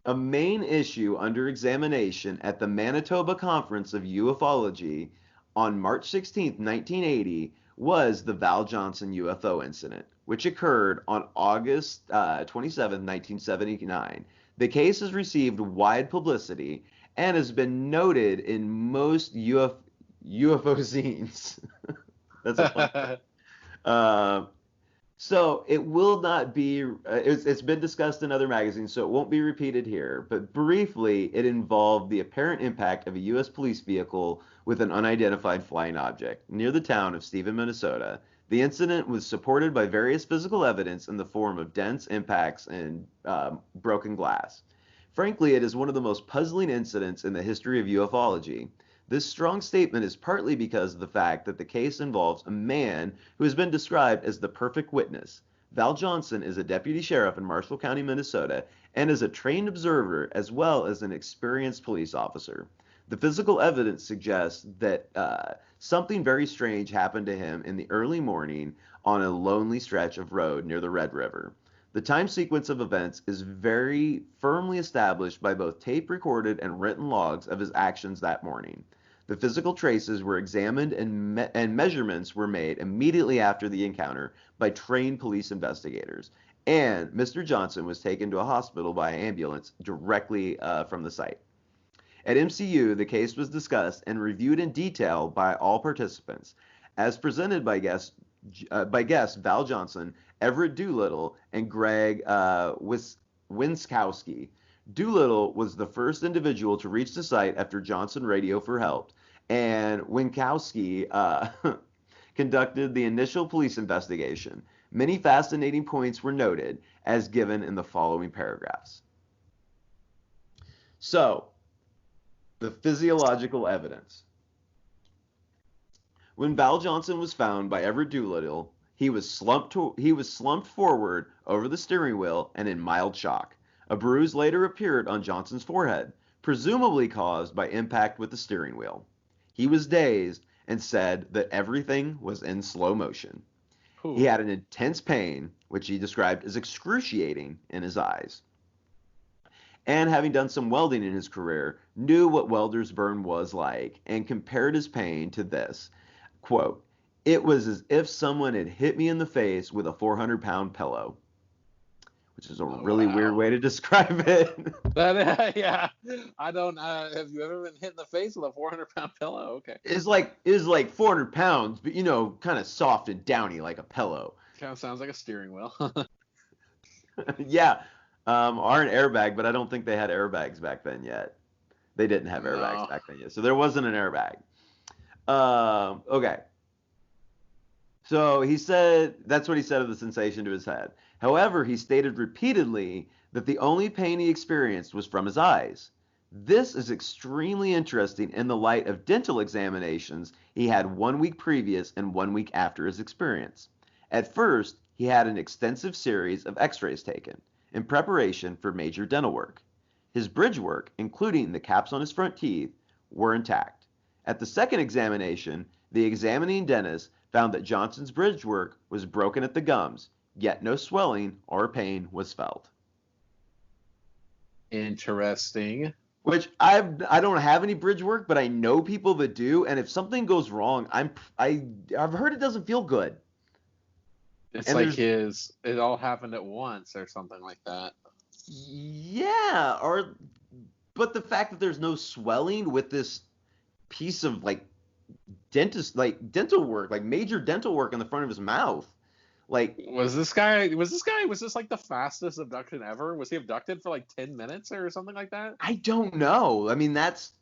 a main issue under examination at the Manitoba Conference of Ufology on March 16, 1980, was the Val Johnson UFO incident, which occurred on August 27, 1979. The case has received wide publicity and has been noted in most UFO scenes. That's a fun one. Uh, so it will not be, it's been discussed in other magazines, so it won't be repeated here. But briefly, it involved the apparent impact of a U.S. police vehicle with an unidentified flying object near the town of Stephen, Minnesota. The incident was supported by various physical evidence in the form of dense impacts and broken glass. Frankly, it is one of the most puzzling incidents in the history of ufology. This strong statement is partly because of the fact that the case involves a man who has been described as the perfect witness. Val Johnson is a deputy sheriff in Marshall County, Minnesota, and is a trained observer as well as an experienced police officer. The physical evidence suggests that something very strange happened to him in the early morning on a lonely stretch of road near the Red River. The time sequence of events is very firmly established by both tape recorded and written logs of his actions that morning. The physical traces were examined and measurements were made immediately after the encounter by trained police investigators. And Mr. Johnson was taken to a hospital by ambulance directly from the site. At MCU, the case was discussed and reviewed in detail by all participants, as presented by guests Val Johnson, Everett Doolittle, and Greg Winskowski. Doolittle was the first individual to reach the site after Johnson radioed for help, and Winkowski conducted the initial police investigation. Many fascinating points were noted, as given in the following paragraphs. So, the physiological evidence. When Val Johnson was found by Everett Doolittle, he was slumped forward over the steering wheel and in mild shock. A bruise later appeared on Johnson's forehead, presumably caused by impact with the steering wheel. He was dazed and said that everything was in slow motion. He had an intense pain, which he described as excruciating, in his eyes. And having done some welding in his career, knew what welder's burn was like and compared his pain to this. Quote, "It was as if someone had hit me in the face with a 400-pound pillow," which is a really weird way to describe it. Yeah. I don't. Have you ever been hit in the face with a 400-pound pillow? Okay. It's like 400 pounds, but kind of soft and downy like a pillow. Kind of sounds like a steering wheel. Yeah, are an airbag, but I don't think they had airbags back then yet. They didn't have airbags No. back then yet, so there wasn't an airbag. Okay. So he said that's what he said of the sensation to his head. However, he stated repeatedly that the only pain he experienced was from his eyes. This is extremely interesting in the light of dental examinations he had 1 week previous and 1 week after his experience. At first, he had an extensive series of x-rays taken in preparation for major dental work. His bridge work, including the caps on his front teeth, were intact. At the second examination, the examining dentist found that Johnson's bridge work was broken at the gums, yet no swelling or pain was felt. Interesting. Which I don't have any bridge work, but I know people that do, and if something goes wrong, I've heard it doesn't feel good. It's And like it all happened at once or something like that. Yeah, but the fact that there's no swelling with this piece of dental work, like major dental work in the front of his mouth. Like, Was this like the fastest abduction ever? Was he abducted for like 10 minutes or something like that? I don't know. I mean, that's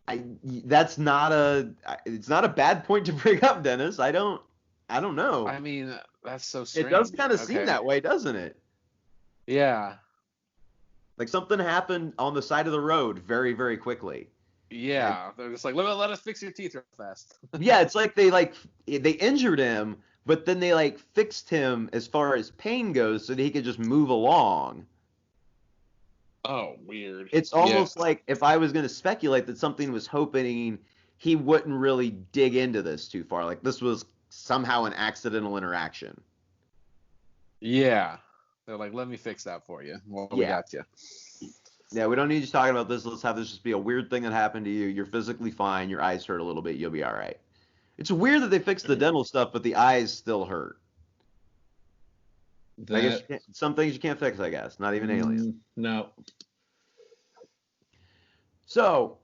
not it's not a bad point to bring up, Dennis. I don't know. I mean, that's so strange. It does kind of seem that way, doesn't it? Yeah. Like something happened on the side of the road very, very quickly. Yeah. They're just like, let us fix your teeth real fast. Yeah, it's like they injured him, but then they fixed him as far as pain goes so that he could just move along. Oh, weird. It's almost like if I was going to speculate that something was hoping he wouldn't really dig into this too far. Like this was somehow an accidental interaction. Yeah. They're like, let me fix that for you. Well, we got you. Yeah, we don't need you talking about this. Let's have this just be a weird thing that happened to you. You're physically fine. Your eyes hurt a little bit. You'll be all right. It's weird that they fixed the dental stuff, but the eyes still hurt. I guess some things you can't fix, I guess. Not even aliens. No. So,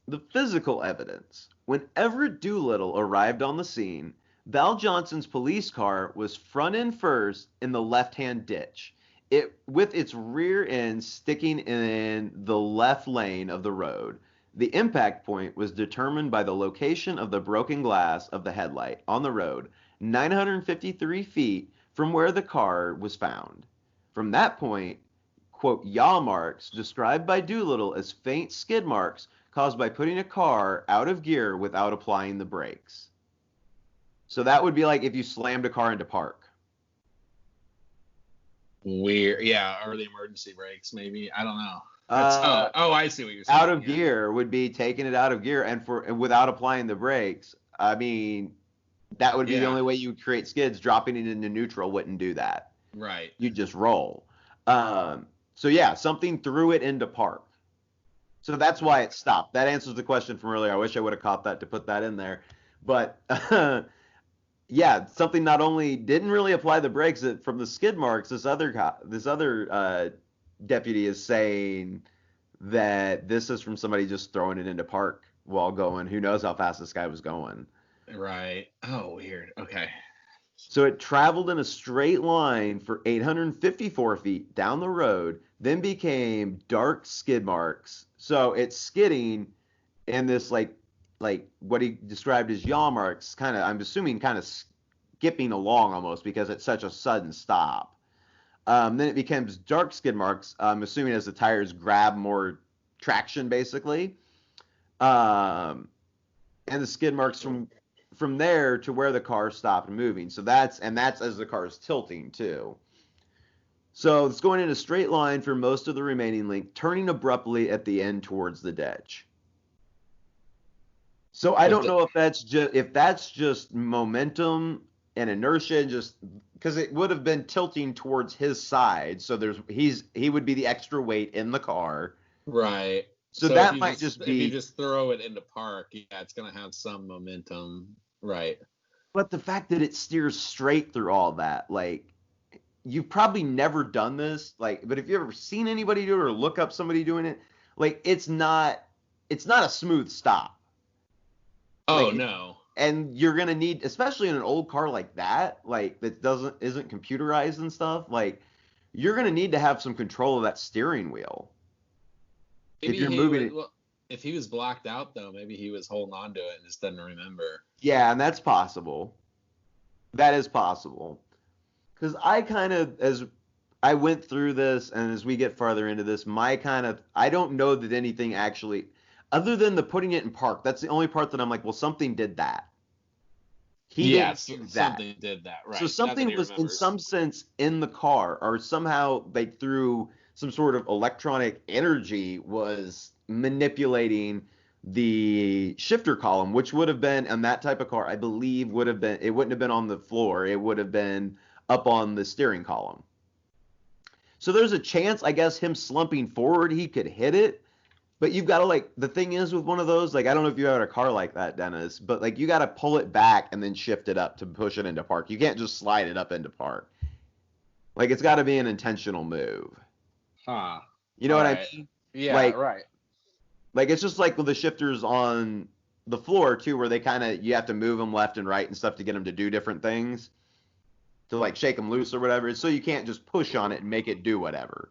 the physical evidence. When Everett Doolittle arrived on the scene, Val Johnson's police car was front end first in the left-hand ditch, with its rear end sticking in the left lane of the road. The impact point was determined by the location of the broken glass of the headlight on the road, 953 feet from where the car was found. From that point, quote, yaw marks, described by Doolittle as faint skid marks caused by putting a car out of gear without applying the brakes. So that would be like if you slammed a car into park. Weird. Yeah, or the emergency brakes, maybe. I don't know. I see what you're saying. Out of gear would be taking it out of gear and without applying the brakes. I mean, that would be the only way you would create skids. Dropping it into neutral wouldn't do that. Right. You just roll. So yeah, something threw it into park. So that's why it stopped. That answers the question from earlier. I wish I would have caught that to put that in there. But yeah, something not only didn't really apply the brakes from the skid marks, this other deputy is saying that this is from somebody just throwing it into park while going. Who knows how fast this guy was going. Right. Oh, weird. Okay. So it traveled in a straight line for 854 feet down the road, then became dark skid marks. So it's skidding in this like what he described as yaw marks, kind of, I'm assuming kind of skipping along almost because it's such a sudden stop. Then it becomes dark skid marks, I'm assuming as the tires grab more traction basically. And the skid marks from there to where the car stopped moving. So that's as the car is tilting too. So it's going in a straight line for most of the remaining length, turning abruptly at the end towards the ditch. So I don't know if that's just momentum and inertia, and just because it would have been tilting towards his side. So he would be the extra weight in the car. Right. So that might just be if you just throw it into park, yeah, it's gonna have some momentum. Right. But the fact that it steers straight through all that, like, you've probably never done this, like, but if you've ever seen anybody do it or look up somebody doing it, like, it's not a smooth stop. Oh, like, no. And you're gonna need, especially in an old car like that, like that isn't computerized and stuff, like you're gonna need to have some control of that steering wheel if Maybe you're he moving was. it. Well, if he was blacked out though, maybe he was holding on to it and just didn't remember. Yeah, and that's possible. That is possible. Because I kind of, as I went through this, and as we get farther into this, I don't know that anything actually, other than the putting it in park, that's the only part that I'm like, well, something did that. He didn't Yes, do that. something did that. So Right. That's what something he was in remembers. some sense in the car, or somehow like through some sort of electronic energy was manipulating the shifter column, which would have been on that type of car, I believe would have been, it wouldn't have been on the floor, it would have been up on the steering column. So there's a chance, I guess, him slumping forward, he could hit it. But you've got to like, the thing is with one of those, like I don't know if you had a car like that, Dennis, but like you got to pull it back and then shift it up to push it into park. You can't just slide it up into park. Like it's got to be an intentional move. Huh. You know All what right. I mean? Yeah. Like Right. like it's just like with the shifters on the floor too, where they kind of, you have to move them left and right and stuff to get them to do different things, to like shake them loose or whatever. So you can't just push on it and make it do whatever.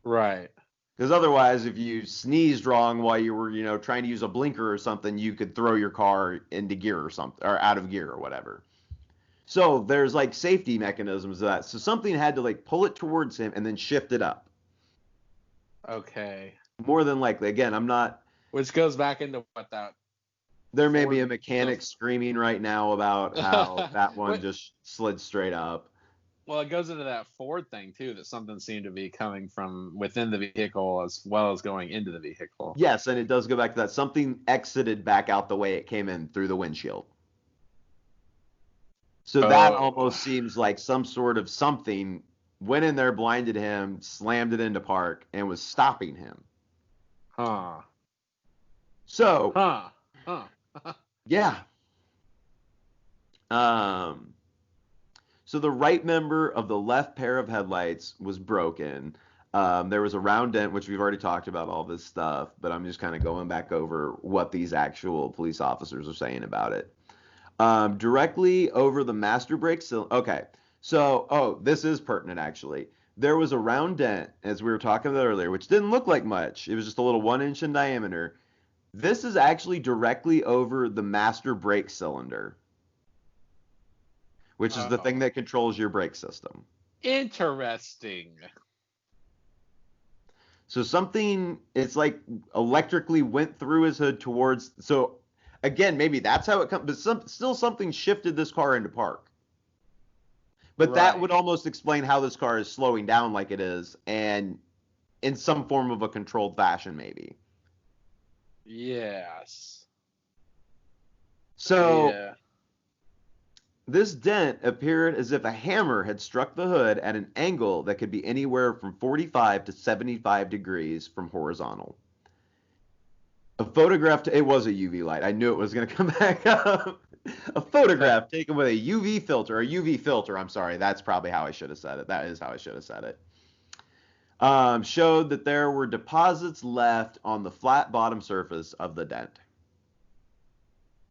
Right. Because otherwise, if you sneezed wrong while you were, trying to use a blinker or something, you could throw your car into gear or something, or out of gear or whatever. So there's like safety mechanisms of that. So something had to like pull it towards him and then shift it up. Okay. More than likely. Again, I'm not. Which goes back into what that. There may be a Ford- mechanic screaming right now about how that one Wait, just slid straight up. well, it goes into that Ford thing too. That something seemed to be coming from within the vehicle as well as going into the vehicle. Yes, and it does go back to that. Something exited back out the way it came in through the windshield. So that Oh. almost seems like some sort of something went in there, blinded him, slammed it into park, and was stopping him. Huh. So, Huh. yeah. So the right member of the left pair of headlights was broken. There was a round dent, which we've already talked about all this stuff, but I'm just kind of going back over what these actual police officers are saying about it. Directly over the master brake cylinder. Okay, so, this is pertinent actually. There was a round dent, as we were talking about earlier, which didn't look like much. It was just a little 1 inch in diameter. This is actually directly over the master brake cylinder, which is the thing that controls your brake system. Interesting. So something, it's like electrically went through his hood towards. So again, maybe that's how it comes, but still something shifted this car into park. But that Right. would almost explain how this car is slowing down like it is, and in some form of a controlled fashion, maybe. Yes. So Yeah. this dent appeared as if a hammer had struck the hood at an angle that could be anywhere from 45 to 75 degrees from horizontal. A photograph, it was a UV light. I knew it was going to come back up. A photograph taken with a UV filter, I'm sorry, that's probably how I should have said it. That is how I should have said it. Showed that there were deposits left on the flat bottom surface of the dent.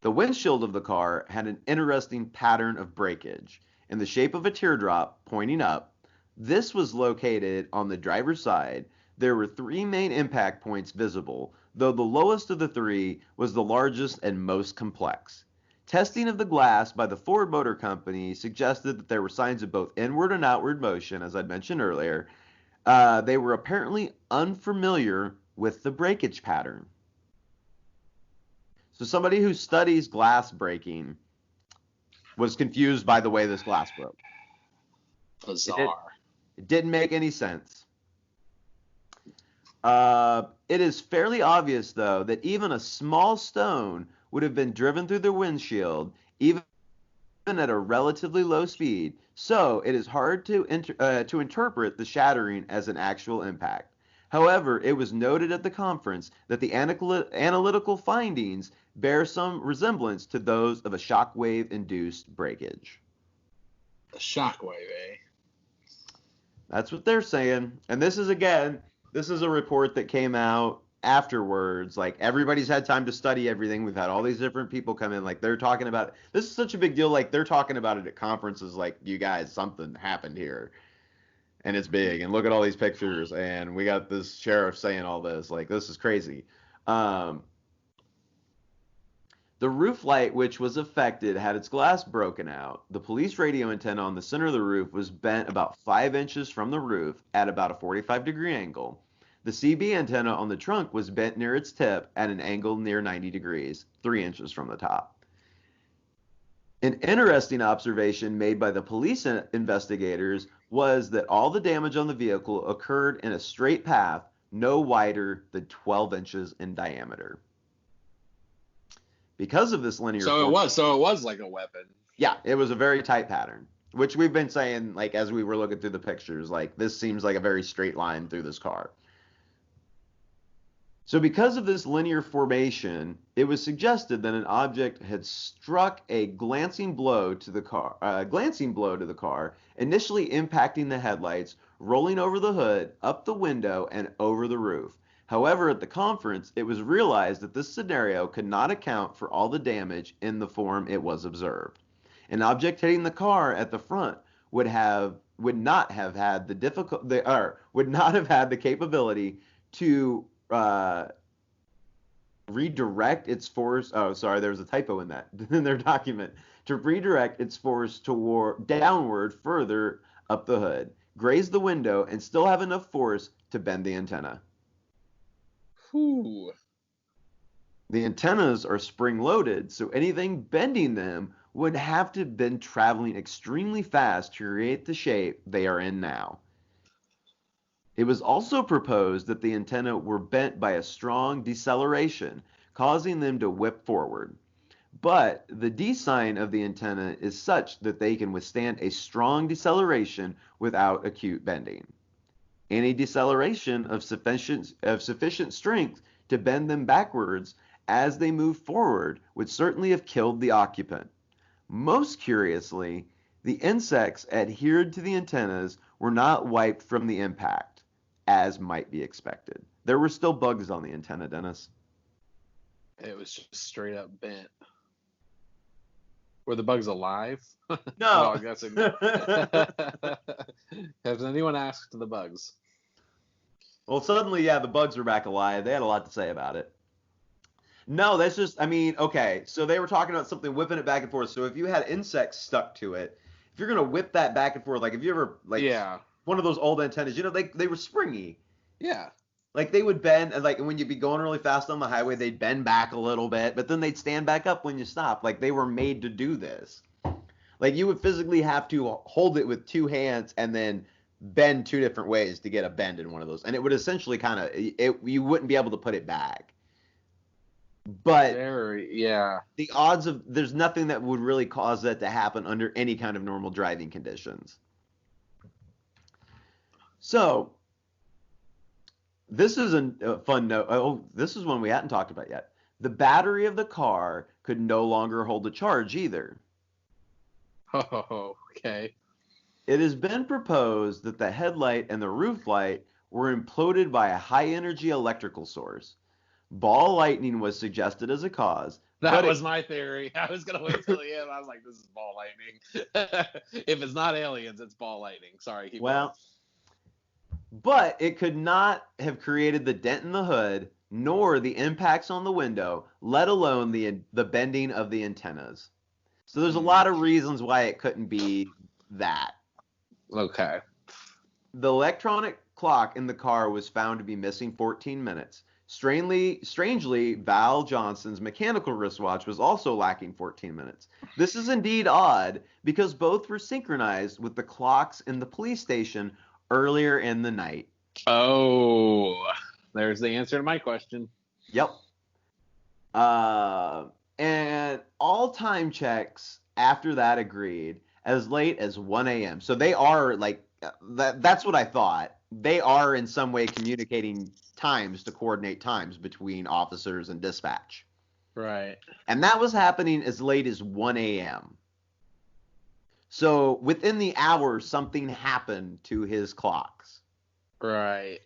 The windshield of the car had an interesting pattern of breakage in the shape of a teardrop pointing up. This was located on the driver's side. There were 3 main impact points visible, though the lowest of the 3 was the largest and most complex. Testing of the glass by the Ford Motor Company suggested that there were signs of both inward and outward motion, as I'd mentioned earlier. They were apparently unfamiliar with the breakage pattern. So somebody who studies glass breaking was confused by the way this glass broke. Bizarre. It didn't make any sense. It is fairly obvious, though, that even a small stone would have been driven through the windshield, even at a relatively low speed. So it is hard to interpret the shattering as an actual impact. However, it was noted at the conference that the analytical findings bear some resemblance to those of a shockwave-induced breakage. A shockwave, eh? That's what they're saying. And this is a report that came out afterwards, like everybody's had time to study everything. We've had all these different people come in, like they're talking about it. This is such a big deal. Like they're talking about it at conferences. Like, you guys, something happened here, and it's big. And look at all these pictures, and we got this sheriff saying all this. Like, this is crazy. Um, The roof light, which was affected, had its glass broken out. The police radio antenna on the center of the roof was bent about 5 inches from the roof at about a 45-degree angle. The CB antenna on the trunk was bent near its tip at an angle near 90 degrees, 3 inches from the top. An interesting observation made by the police investigators was that all the damage on the vehicle occurred in a straight path, no wider than 12 inches in diameter. Because of this linear So it was like a weapon. Yeah, it was a very tight pattern, which we've been saying, like, as we were looking through the pictures, like, this seems like a very straight line through this car. So because of this linear formation, it was suggested that an object had struck a glancing blow to the car, initially impacting the headlights, rolling over the hood, up the window, and over the roof. However, at the conference, it was realized that this scenario could not account for all the damage in the form it was observed. An object hitting the car at the front would not have had the capability to redirect its force. Oh, sorry, there was a typo in that in their document. To redirect its force downward further up the hood, graze the window, and still have enough force to bend the antenna. Whew. The antennas are spring-loaded, so anything bending them would have to have been traveling extremely fast to create the shape they are in now. It was also proposed that the antenna were bent by a strong deceleration, causing them to whip forward. But the design of the antenna is such that they can withstand a strong deceleration without acute bending. Any deceleration of sufficient strength to bend them backwards as they move forward would certainly have killed the occupant. Most curiously, the insects adhered to the antennas were not wiped from the impact, as might be expected. There were still bugs on the antenna, Dennis. It was just straight up bent. Were the bugs alive? No. Oh, I guess it. Has anyone asked the bugs? Well, suddenly, yeah, the bugs were back alive. They had a lot to say about it. No, that's just, I mean, okay, so they were talking about something whipping it back and forth. So if you had insects stuck to it, if you're going to whip that back and forth, like if you ever, like, one of those old antennas, you know, they were springy. Yeah. Like they would bend, and like when you'd be going really fast on the highway, they'd bend back a little bit, but then they'd stand back up when you stop. Like they were made to do this. Like you would physically have to hold it with two hands and then bend two different ways to get a bend in one of those, and it would essentially kind of you wouldn't be able to put it back. But the odds of there's nothing that would really cause that to happen under any kind of normal driving conditions. So this is a fun note. Oh, this is one we hadn't talked about yet. The battery of the car could no longer hold a charge either. Oh, okay. It has been proposed that the headlight and the roof light were imploded by a high-energy electrical source. Ball lightning was suggested as a cause. That was my theory. I was going to wait till the end. I was like, this is ball lightning. If it's not aliens, it's ball lightning. Sorry. Well, but it could not have created the dent in the hood, nor the impacts on the window, let alone the bending of the antennas. So there's a lot of reasons why it couldn't be that. Okay. The electronic clock in the car was found to be missing 14 minutes. Strangely, Val Johnson's mechanical wristwatch was also lacking 14 minutes. This is indeed odd because both were synchronized with the clocks in the police station earlier in the night. Oh, there's the answer to my question. Yep. And all time checks after that agreed as late as 1 a.m. So they are like, that's what I thought. They are in some way communicating times to coordinate times between officers and dispatch. Right. And that was happening as late as 1 a.m. So within the hour, something happened to his clocks. Right.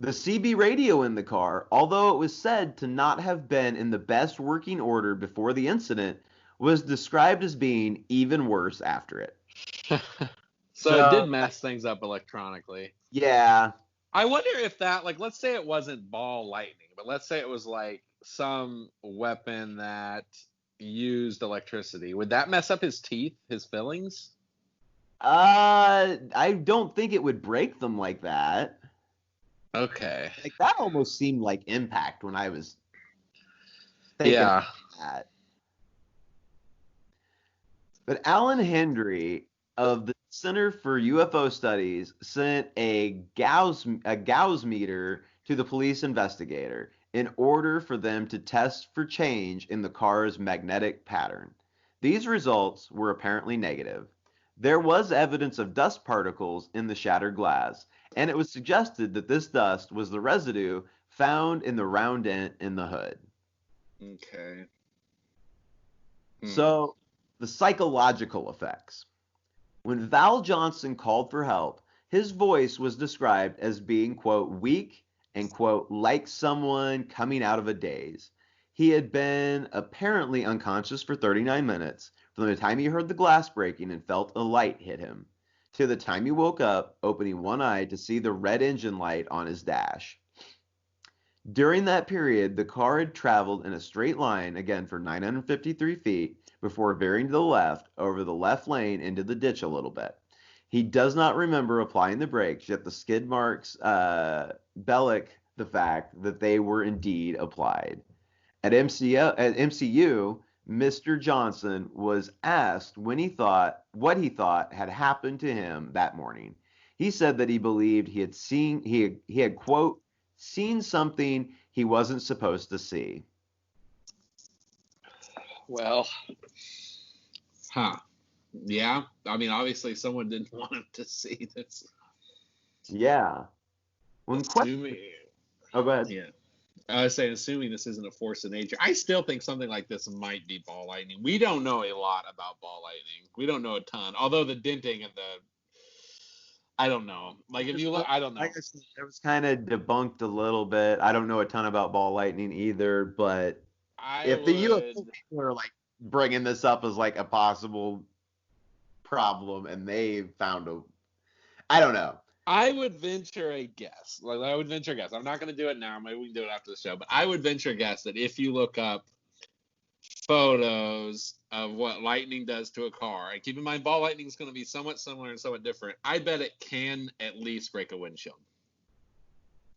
The CB radio in the car, although it was said to not have been in the best working order before the incident, was described as being even worse after it. So it did So, mess things up electronically. yeah. I wonder if that, like, let's say it wasn't ball lightning, but let's say it was like some weapon that used electricity. Would that mess up his teeth, his fillings? I don't think it would break them like that. Okay. Like that almost seemed like impact when I was thinking Yeah. that. But Alan Hendry of the Center for UFO Studies sent a Gauss meter to the police investigator in order for them to test for change in the car's magnetic pattern. These results were apparently negative. There was evidence of dust particles in the shattered glass, and it was suggested that this dust was the residue found in the round dent in the hood. Okay. So, the psychological effects. When Val Johnson called for help, his voice was described as being, quote, weak and, quote, like someone coming out of a daze. He had been apparently unconscious for 39 minutes from the time he heard the glass breaking and felt a light hit him to the time he woke up, opening one eye to see the red engine light on his dash. During that period, the car had traveled in a straight line again for 953 feet before veering to the left over the left lane into the ditch a little bit. He does not remember applying the brakes, yet the skid marks bellic the fact that they were indeed applied. At MCU, Mr. Johnson was asked what he thought had happened to him that morning. He said that he believed he had quote seen something he wasn't supposed to see. Well, yeah. I mean, obviously, someone didn't want him to see this. Yeah. Assuming, Oh, go ahead. yeah. I was saying, assuming this isn't a force of nature, I still think something like this might be ball lightning. We don't know a lot about ball lightning. We don't know a ton. Although the denting and I don't know. Like, if you look, I don't know. Like I said, it was kind of debunked a little bit. I don't know a ton about ball lightning either, but if the UFO people are like bringing this up as like a possible problem and they found I don't know. I would venture a guess. Like, I would venture a guess. I'm not going to do it now. Maybe we can do it after the show. But I would venture a guess that if you look up photos of what lightning does to a car, and keep in mind, ball lightning is going to be somewhat similar and somewhat different. I bet it can at least break a windshield.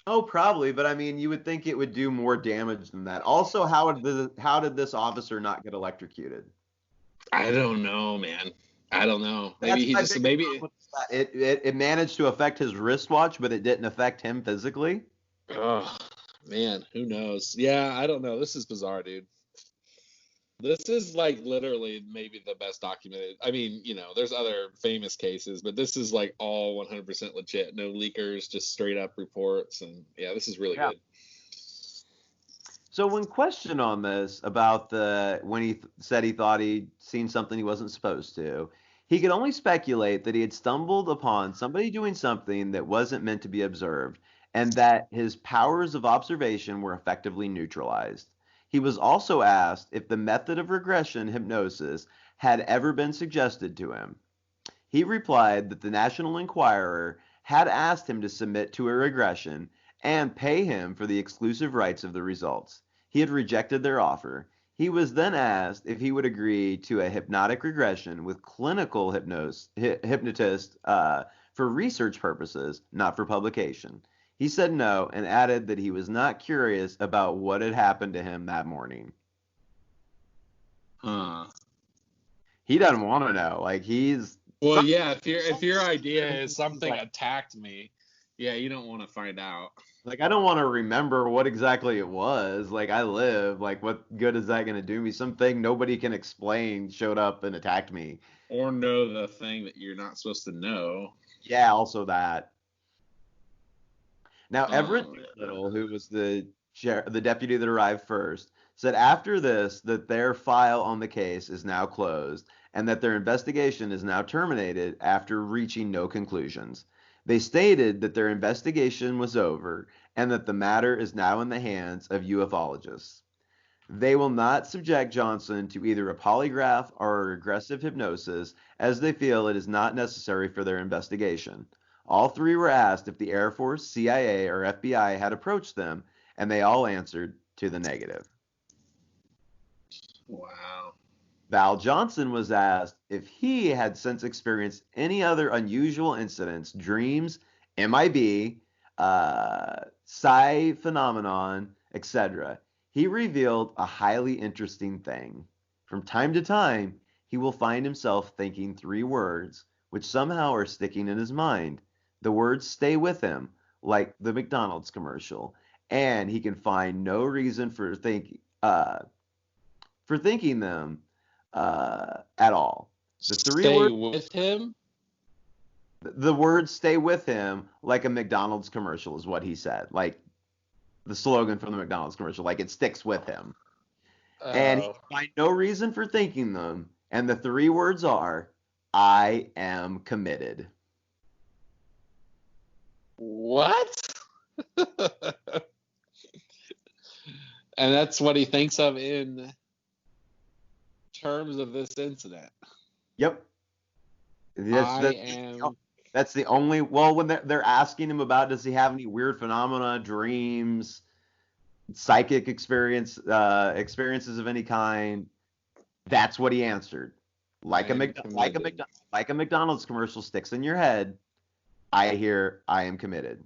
Oh, probably, but I mean, you would think it would do more damage than that. Also, how did this officer not get electrocuted? I don't know, man. I don't know. Maybe it managed to affect his wristwatch, but it didn't affect him physically. Oh man, who knows? Yeah, I don't know. This is bizarre, dude. This is like literally maybe the best documented. I mean, there's other famous cases, but this is like all 100% legit. No leakers, just straight up reports, and yeah, this is really good. So when questioned on this about when he said he thought he'd seen something he wasn't supposed to, he could only speculate that he had stumbled upon somebody doing something that wasn't meant to be observed, and that his powers of observation were effectively neutralized. He was also asked if the method of regression hypnosis had ever been suggested to him. He replied that the National Enquirer had asked him to submit to a regression and pay him for the exclusive rights of the results. He had rejected their offer. He was then asked if he would agree to a hypnotic regression with clinical hypnotist for research purposes, not for publication. He said no and added that he was not curious about what had happened to him that morning. He doesn't want to know. Like he's yeah. If your idea is something attacked me, yeah, you don't want to find out. Like, I don't want to remember what exactly it was. Like, I live. Like, what good is that going to do me? Something nobody can explain showed up and attacked me. Or know the thing that you're not supposed to know. Yeah, also that. Now, Everett Little, who was the deputy that arrived first, said after this that their file on the case is now closed and that their investigation is now terminated after reaching no conclusions. They stated that their investigation was over and that the matter is now in the hands of ufologists. They will not subject Johnson to either a polygraph or aggressive hypnosis, as they feel it is not necessary for their investigation. All three were asked if the Air Force, CIA, or FBI had approached them, and they all answered to the negative. Wow. Val Johnson was asked if he had since experienced any other unusual incidents, dreams, MIB, psi phenomenon, etc. He revealed a highly interesting thing. From time to time, he will find himself thinking three words, which somehow are sticking in his mind. The words stay with him, like the McDonald's commercial, and he can find no reason for thinking them at all. The three Stay words, with him? the words stay with him like a McDonald's commercial is what he said. Like the slogan from the McDonald's commercial, like it sticks with him. And he Oh. can find no reason for thinking them. And the three words are, I am committed. What? And that's what he thinks of in terms of this incident. Yep. am. That's the only, well, when they're asking him about, does he have any weird phenomena, dreams, psychic experiences of any kind, that's what he answered. Like a McDonald's commercial sticks in your head, I hear I am committed.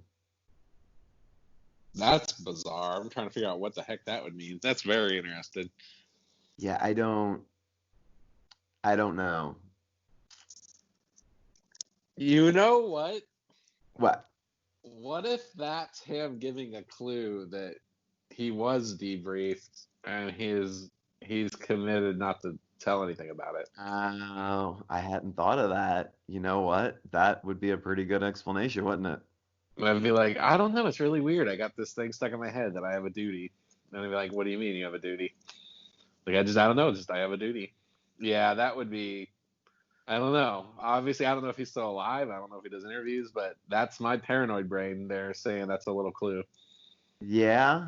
That's bizarre. I'm trying to figure out what the heck that would mean. That's very interesting. Yeah, I don't know. You know what? What? What if that's him giving a clue that he was debriefed and he's committed not to tell anything about it? Oh, I hadn't thought of that. You know what? That would be a pretty good explanation, wouldn't it? And I'd be like, I don't know, it's really weird. I got this thing stuck in my head that I have a duty. And I'd be like, what do you mean you have a duty? Like, I don't know, just I have a duty. Yeah, that would be, I don't know. Obviously, I don't know if he's still alive. I don't know if he does interviews, but that's my paranoid brain there saying that's a little clue. Yeah.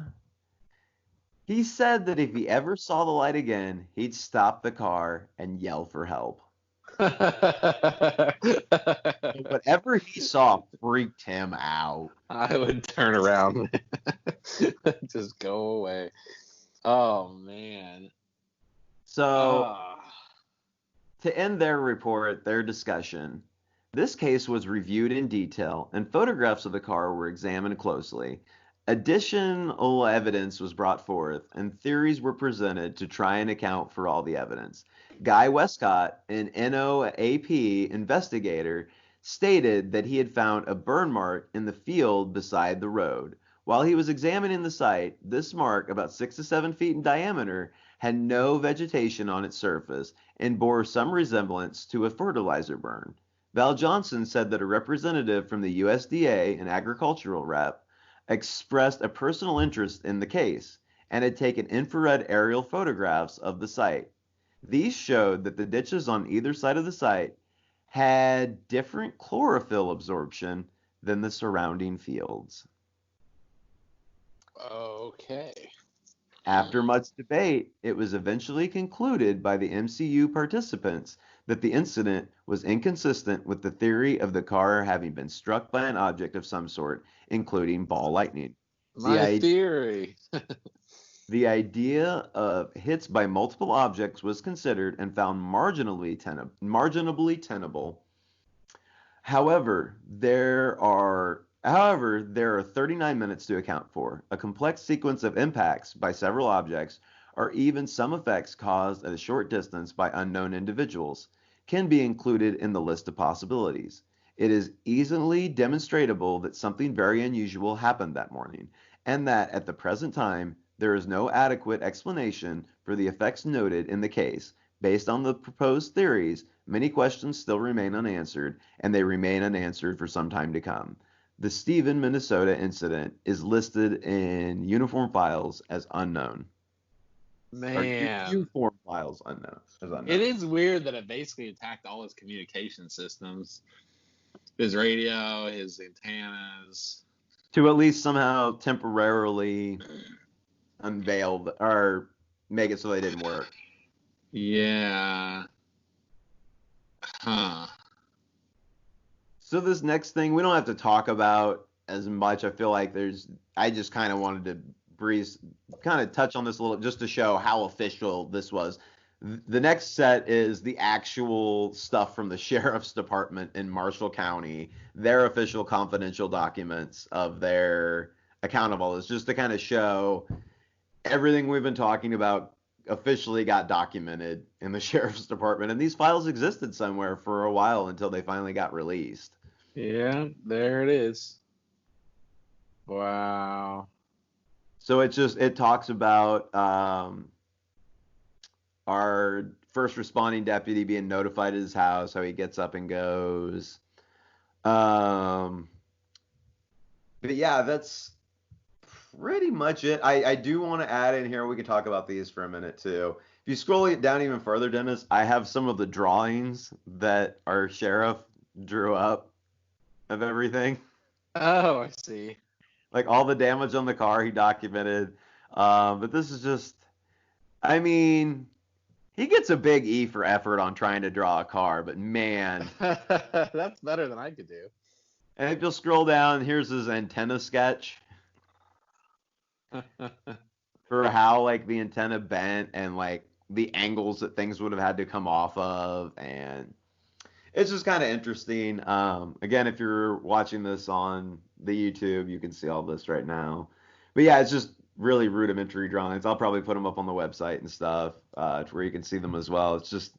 He said that if he ever saw the light again, he'd stop the car and yell for help. Whatever he saw freaked him out. I would turn around. Just go away. Oh, man. So, to end their discussion, this case was reviewed in detail and photographs of the car were examined closely. Additional evidence was brought forth and theories were presented to try and account for all the evidence. Guy Westcott, an NOAP investigator, stated that he had found a burn mark in the field beside the road. While he was examining the site, this mark, about 6 to 7 feet in diameter, had no vegetation on its surface and bore some resemblance to a fertilizer burn. Val Johnson said that a representative from the USDA, an agricultural rep, expressed a personal interest in the case and had taken infrared aerial photographs of the site. These showed that the ditches on either side of the site had different chlorophyll absorption than the surrounding fields. Okay. After much debate, it was eventually concluded by the MCU participants that the incident was inconsistent with the theory of the car having been struck by an object of some sort, including ball lightning. My theory. The idea of hits by multiple objects was considered and found marginally tenable. However, there are 39 minutes to account for, a complex sequence of impacts by several objects, or even some effects caused at a short distance by unknown individuals, can be included in the list of possibilities. It is easily demonstrable that something very unusual happened that morning, and that at the present time there is no adequate explanation for the effects noted in the case. Based on the proposed theories, many questions still remain unanswered, and they remain unanswered for some time to come. The Stephen, Minnesota incident is listed in uniform files as unknown. Man. Uniform files unknown. It is weird that it basically attacked all his communication systems. His radio, his antennas. To at least somehow temporarily unveil or make it so they didn't work. Yeah. Huh. So this next thing we don't have to talk about as much. I feel like I just kind of wanted to kind of touch on this a little just to show how official this was. The next set is the actual stuff from the sheriff's department in Marshall County, their official confidential documents of their account of all this, just to kind of show everything we've been talking about officially got documented in the sheriff's department. And these files existed somewhere for a while until they finally got released. Yeah, there it is. Wow. So it talks about our first responding deputy being notified at his house, how he gets up and goes. But yeah, that's pretty much it. I do want to add in here, we can talk about these for a minute too. If you scroll it down even further, Dennis, I have some of the drawings that our sheriff drew up of everything. Oh, I see. Like all the damage on the car he documented. But this is just, I mean, he gets a big E for effort on trying to draw a car, but man. That's better than I could do. And if you'll scroll down, here's his antenna sketch for how like the antenna bent and like the angles that things would have had to come off of. And it's just kind of interesting. Again, if you're watching this on the YouTube, you can see all this right now. But yeah, it's just really rudimentary drawings. I'll probably put them up on the website and stuff where you can see them as well. It's just,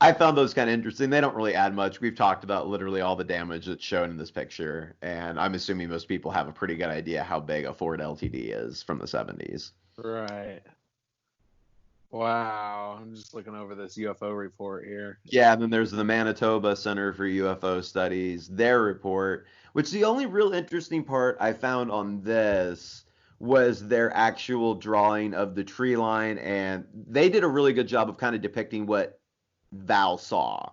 I found those kind of interesting. They don't really add much. We've talked about literally all the damage that's shown in this picture, and I'm assuming most people have a pretty good idea how big a Ford LTD is from the 70s. Right. Wow. I'm just looking over this UFO report here. Yeah, and then there's the Manitoba Center for UFO Studies, their report, which the only real interesting part I found on this was their actual drawing of the tree line, and they did a really good job of kind of depicting what Val saw,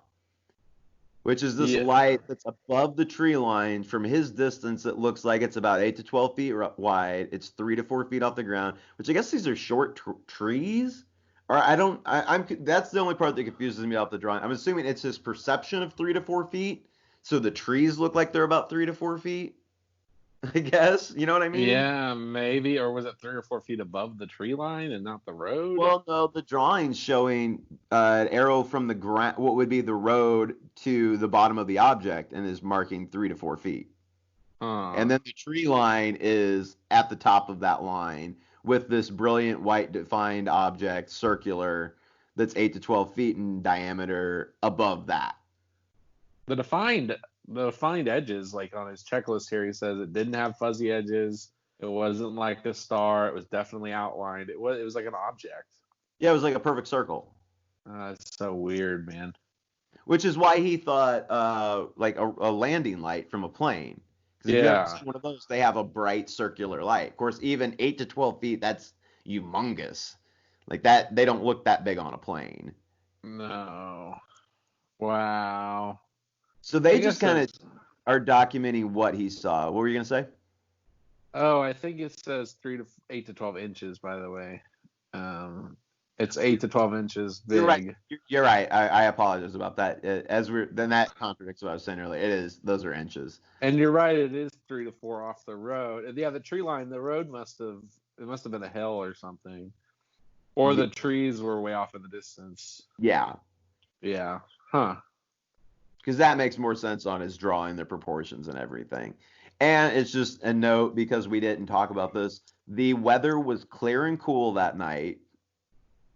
which is this light that's above the tree line. From his distance, it looks like it's about 8 to 12 feet wide. It's 3 to 4 feet off the ground, which I guess these are short trees. Or that's the only part that confuses me off the drawing. I'm assuming it's his perception of 3 to 4 feet. So the trees look like they're about 3 to 4 feet, I guess. You know what I mean? Yeah, maybe. Or was it 3 or 4 feet above the tree line and not the road? Well, no, the drawing's showing an arrow from the ground, what would be the road, to the bottom of the object, and is marking 3 to 4 feet. And then the tree line is at the top of that line with this brilliant white defined object, circular, that's 8 to 12 feet in diameter above that. The defined edges, like on his checklist here, he says it didn't have fuzzy edges. It wasn't like a star. It was definitely outlined. It was like an object. Yeah, it was like a perfect circle. It's so weird, man. Which is why he thought like a landing light from a plane. Because if you ever see one of those, they have a bright circular light. Of course, even 8 to 12 feet, that's humongous. Like that, they don't look that big on a plane. No. Wow. So they just kind of are documenting what he saw. What were you going to say? Oh, I think it says 8 to 12 inches, by the way. It's 8 to 12 inches big. You're right. I apologize about that. Then that contradicts what I was saying earlier. Those are inches. And you're right. It is 3 to 4 off the road. And yeah, the tree line, the road must have been a hill or something, or the trees were way off in the distance. Yeah. Yeah. Huh. Because that makes more sense on his drawing, the proportions and everything. And it's just a note, because we didn't talk about this. The weather was clear and cool that night,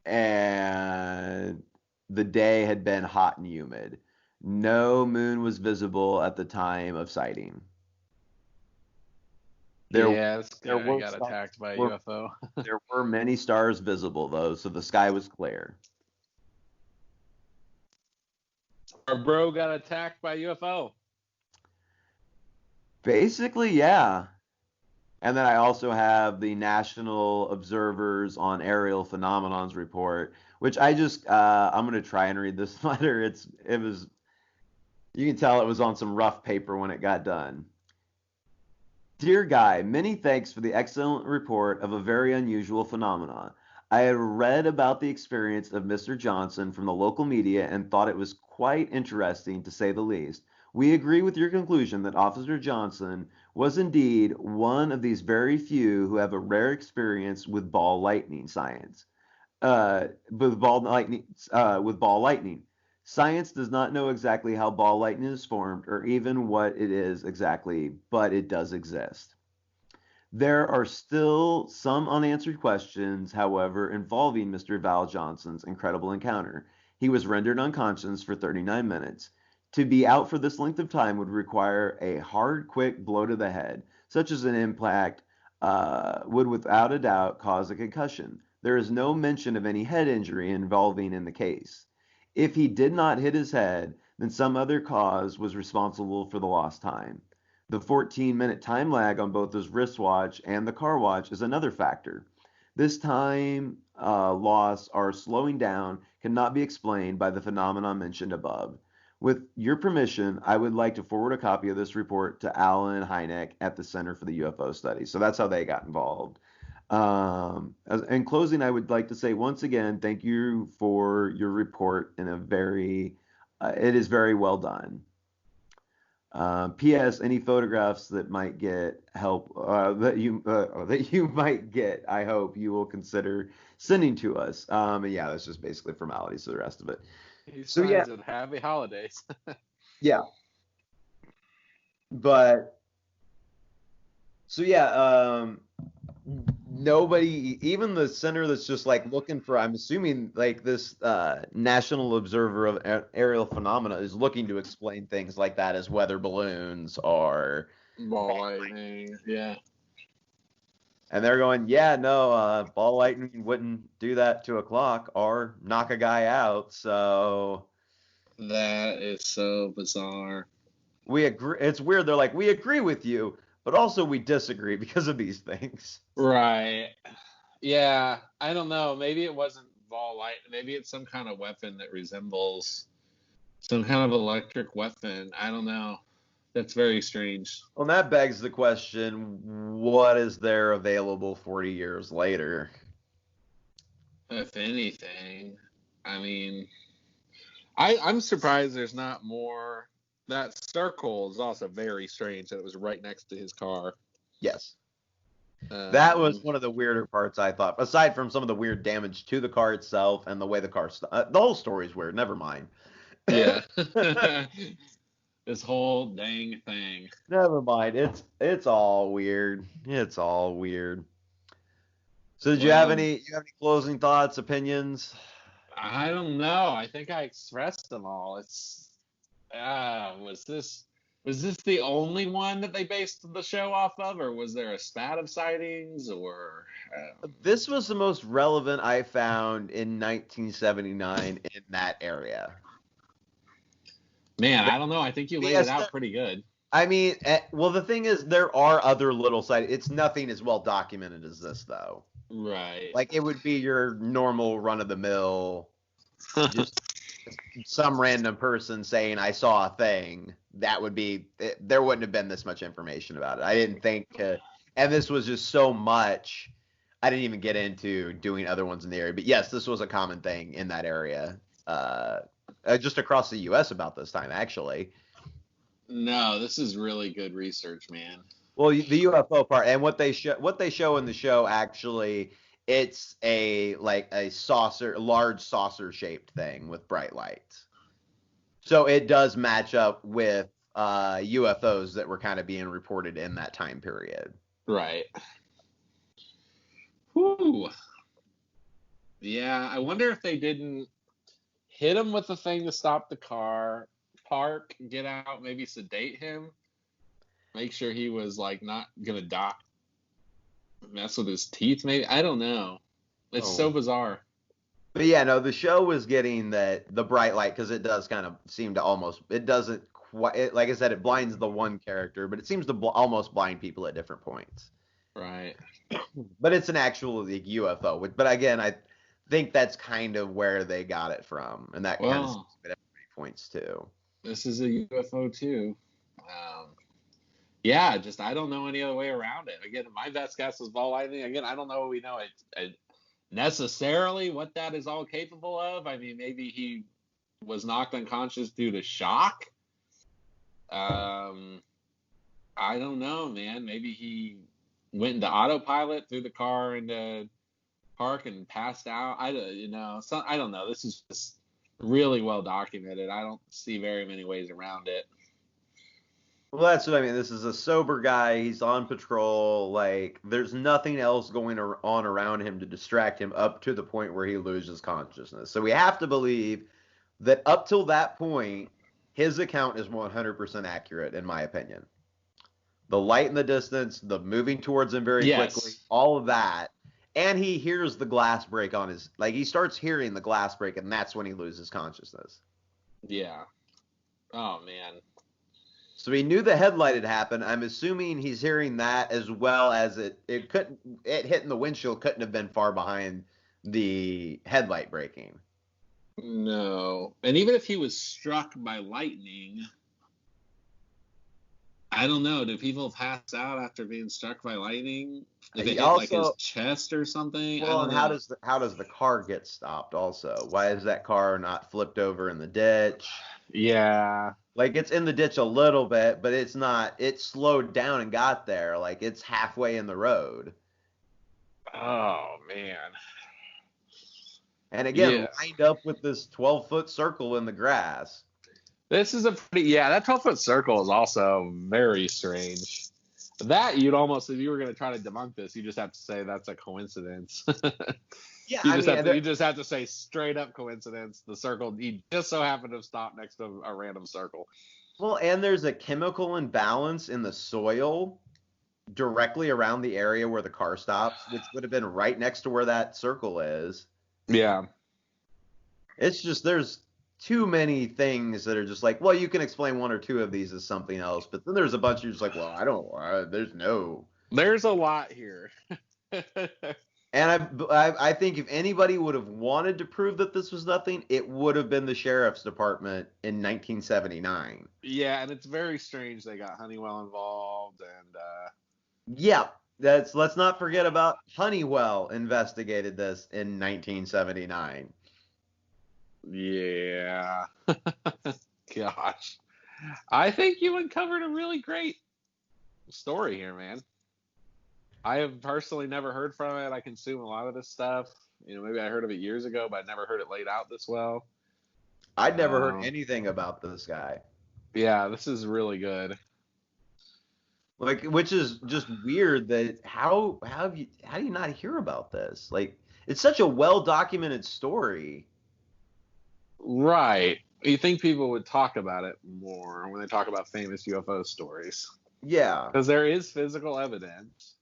and the day had been hot and humid. No moon was visible at the time of sighting. This guy got attacked by a UFO. There were many stars visible, though, so the sky was clear. Our bro got attacked by a UFO. Basically, yeah. And then I also have the National Observers on Aerial Phenomenons report, which I'm going to try and read this letter. You can tell it was on some rough paper when it got done. Dear Guy, many thanks for the excellent report of a very unusual phenomenon. I had read about the experience of Mr. Johnson from the local media and thought it was quite interesting to say the least. We agree with your conclusion that Officer Johnson was indeed one of these very few who have a rare experience with ball lightning science. With ball lightning. Science does not know exactly how ball lightning is formed or even what it is exactly, but it does exist. There are still some unanswered questions, however, involving Mr. Val Johnson's incredible encounter. He was rendered unconscious for 39 minutes. To be out for this length of time would require a hard, quick blow to the head, such as an impact would without a doubt cause a concussion. There is no mention of any head injury involving in the case. If he did not hit his head, then some other cause was responsible for the lost time. The 14-minute time lag on both his wristwatch and the car watch is another factor. This time loss or slowing down cannot be explained by the phenomenon mentioned above. With your permission, I would like to forward a copy of this report to Alan Hynek at the Center for the UFO Studies. So that's how they got involved. In closing, I would like to say once again, thank you for your report in a it is very well done. P.S. Any photographs that might get help that you might get, I hope you will consider sending to us. And yeah, that's just basically formalities for the rest of it. He So yeah, signs it. Happy holidays. yeah, but so yeah, nobody, even the center that's just like looking for, I'm assuming like this National Observer of Aerial Phenomena is looking to explain things like that as weather balloons or Ball lightning. Yeah. and they're going, yeah, no, ball lightning wouldn't do that 2 o'clock or knock a guy out. So That is so bizarre. we agree. It's weird. They're like, we agree with you, but also we disagree because of these things. Right. Yeah. I don't know. Maybe it wasn't ball light. Maybe it's some kind of weapon that resembles some kind of electric weapon. I don't know. That's very strange. Well, that begs the question, what is there available 40 years later? If anything, I mean, I'm surprised there's not more. That circle is also very strange that it was right next to his car. Yes. That was Um, one of the weirder parts, I thought. Aside from some of the weird damage to the car itself and the way the car, the whole story's weird. Never mind. yeah. This whole dang thing. Never mind. It's all weird. It's all weird. So did Well, you have any closing thoughts, opinions? I don't know. I think I expressed them all. Was this the only one that they based the show off of, or was there a spat of sightings, or This was the most relevant I found in 1979 in that area. man, I don't know. I think you laid it out pretty good. I mean, well, the thing is, there are other little sites. It's nothing as well documented as this, though. Right. Like, it would be your normal run-of-the-mill, just some random person saying, I saw a thing. That would be, there wouldn't have been this much information about it. I didn't think, and this was just so much, I didn't even get into doing other ones in the area. But yes, this was a common thing in that area, just across the U.S. about this time, actually. No, this is really good research, man. Well, the UFO part and what they show in the show actually, it's a large saucer shaped thing with bright lights. So it does match up with UFOs that were kind of being reported in that time period. Right. Whew. Yeah, I wonder if they didn't hit him with the thing to stop the car, park, get out, maybe sedate him, make sure he was like not gonna die, mess with his teeth, maybe. I don't know. It's so bizarre. But yeah, no, the show was getting the bright light because it does kind of seem to almost, it doesn't quite, like I said, it blinds the one character, but it seems to almost blind people at different points. Right. But it's an actual like, UFO. But again, I think that's kind of where they got it from, and that kind of at everybody points to. This is a UFO too. Yeah, just I don't know any other way around it. Again, my best guess is ball lightning. Again, I don't know. We know it necessarily what that is all capable of. I mean, maybe he was knocked unconscious due to shock. I don't know, man. Maybe he went into autopilot, threw the car into park, and passed out. I don't know. This is just really well documented. I don't see very many ways around it. Well, that's what I mean. This is a sober guy. He's on patrol. Like, there's nothing else going on around him to distract him up to the point where he loses consciousness. So we have to believe that up till that point, his account is 100% accurate, in my opinion. The light in the distance, the moving towards him very quickly, all of that. And he hears the glass break on his, like, he starts hearing the glass break, and that's when he loses consciousness. Yeah. Oh, man. So he knew the headlight had happened. I'm assuming he's hearing that as well as it hitting the windshield couldn't have been far behind the headlight breaking. No. And even if he was struck by lightning, I don't know. Do people pass out after being struck by lightning? If it hit like his chest or something? Well, and how does the car get stopped also? Why is that car not flipped over in the ditch? Yeah. Like, it's in the ditch a little bit, but it's not. It slowed down and got there. Like, it's halfway in the road. Oh, man. And again, lined up with this 12-foot circle in the grass. This is that 12-foot circle is also very strange. That you'd almost, if you were going to try to debunk this, you just have to say that's a coincidence. Yeah, you just have to say straight up coincidence. The circle, he just so happened to have stopped next to a random circle. Well, and there's a chemical imbalance in the soil directly around the area where the car stops, which would have been right next to where that circle is. Yeah. It's just, there's too many things that are just like, well, you can explain one or two of these as something else, but then there's a bunch you're just like, well, there's a lot here. And I think if anybody would have wanted to prove that this was nothing, it would have been the sheriff's department in 1979. Yeah, and it's very strange they got Honeywell involved, and yeah, let's not forget about Honeywell investigated this in 1979. Yeah. Gosh. I think you uncovered a really great story here, man. I have personally never heard from it. I consume a lot of this stuff. Maybe I heard of it years ago, but I never heard it laid out this well. I'd never heard anything about this guy. Yeah, this is really good. Like, which is just weird that how do you not hear about this? Like, it's such a well-documented story. Right. You think people would talk about it more when they talk about famous UFO stories. Yeah. Because there is physical evidence.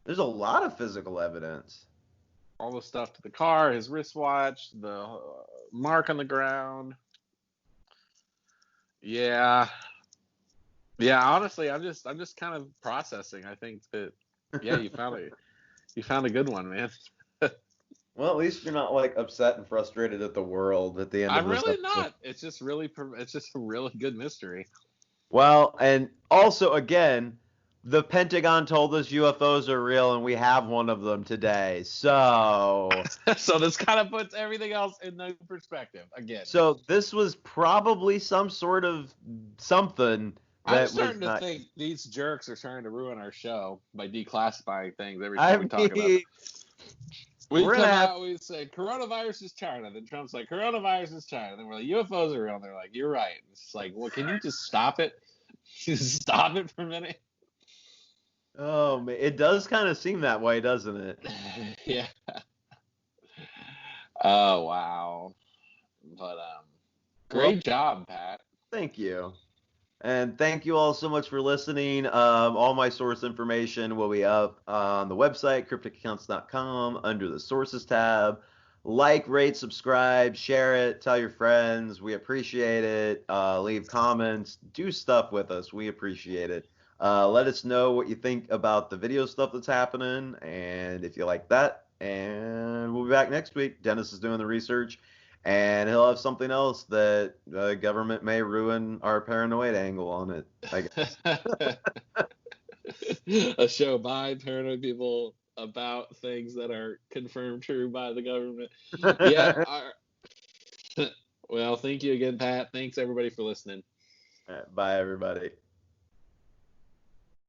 There's a lot of physical evidence. All the stuff to the car, his wristwatch, the mark on the ground. Yeah. Yeah, honestly, I'm just kind of processing. I think that you found a good one, man. Well, at least you're not like upset and frustrated at the world at the end of this. I'm really not. It's just a really good mystery. Well, and also again, the Pentagon told us UFOs are real, and we have one of them today. So this kind of puts everything else in the perspective again. So this was probably some sort of something. I'm starting to think these jerks are trying to ruin our show by declassifying things every time we talk about it. We say coronavirus is China, then Trump's like coronavirus is China, then we're like UFOs are real, and they're like you're right. And it's like, well, can you just stop it? Just stop it for a minute. Oh man, it does kind of seem that way, doesn't it? Yeah. Oh wow. But great job, Pat. Thank you. And thank you all so much for listening. All my source information will be up on the website, crypticaccounts.com, under the sources tab. Like, rate, subscribe, share it, tell your friends. We appreciate it. Leave comments. Do stuff with us. We appreciate it. Let us know what you think about the video stuff that's happening, and if you like that. And we'll be back next week. Dennis is doing the research. and he'll have something else that the government may ruin our paranoid angle on it, I guess. A show by paranoid people about things that are confirmed true by the government. Yeah. Well, thank you again, Pat. Thanks everybody for listening. All right, bye, everybody.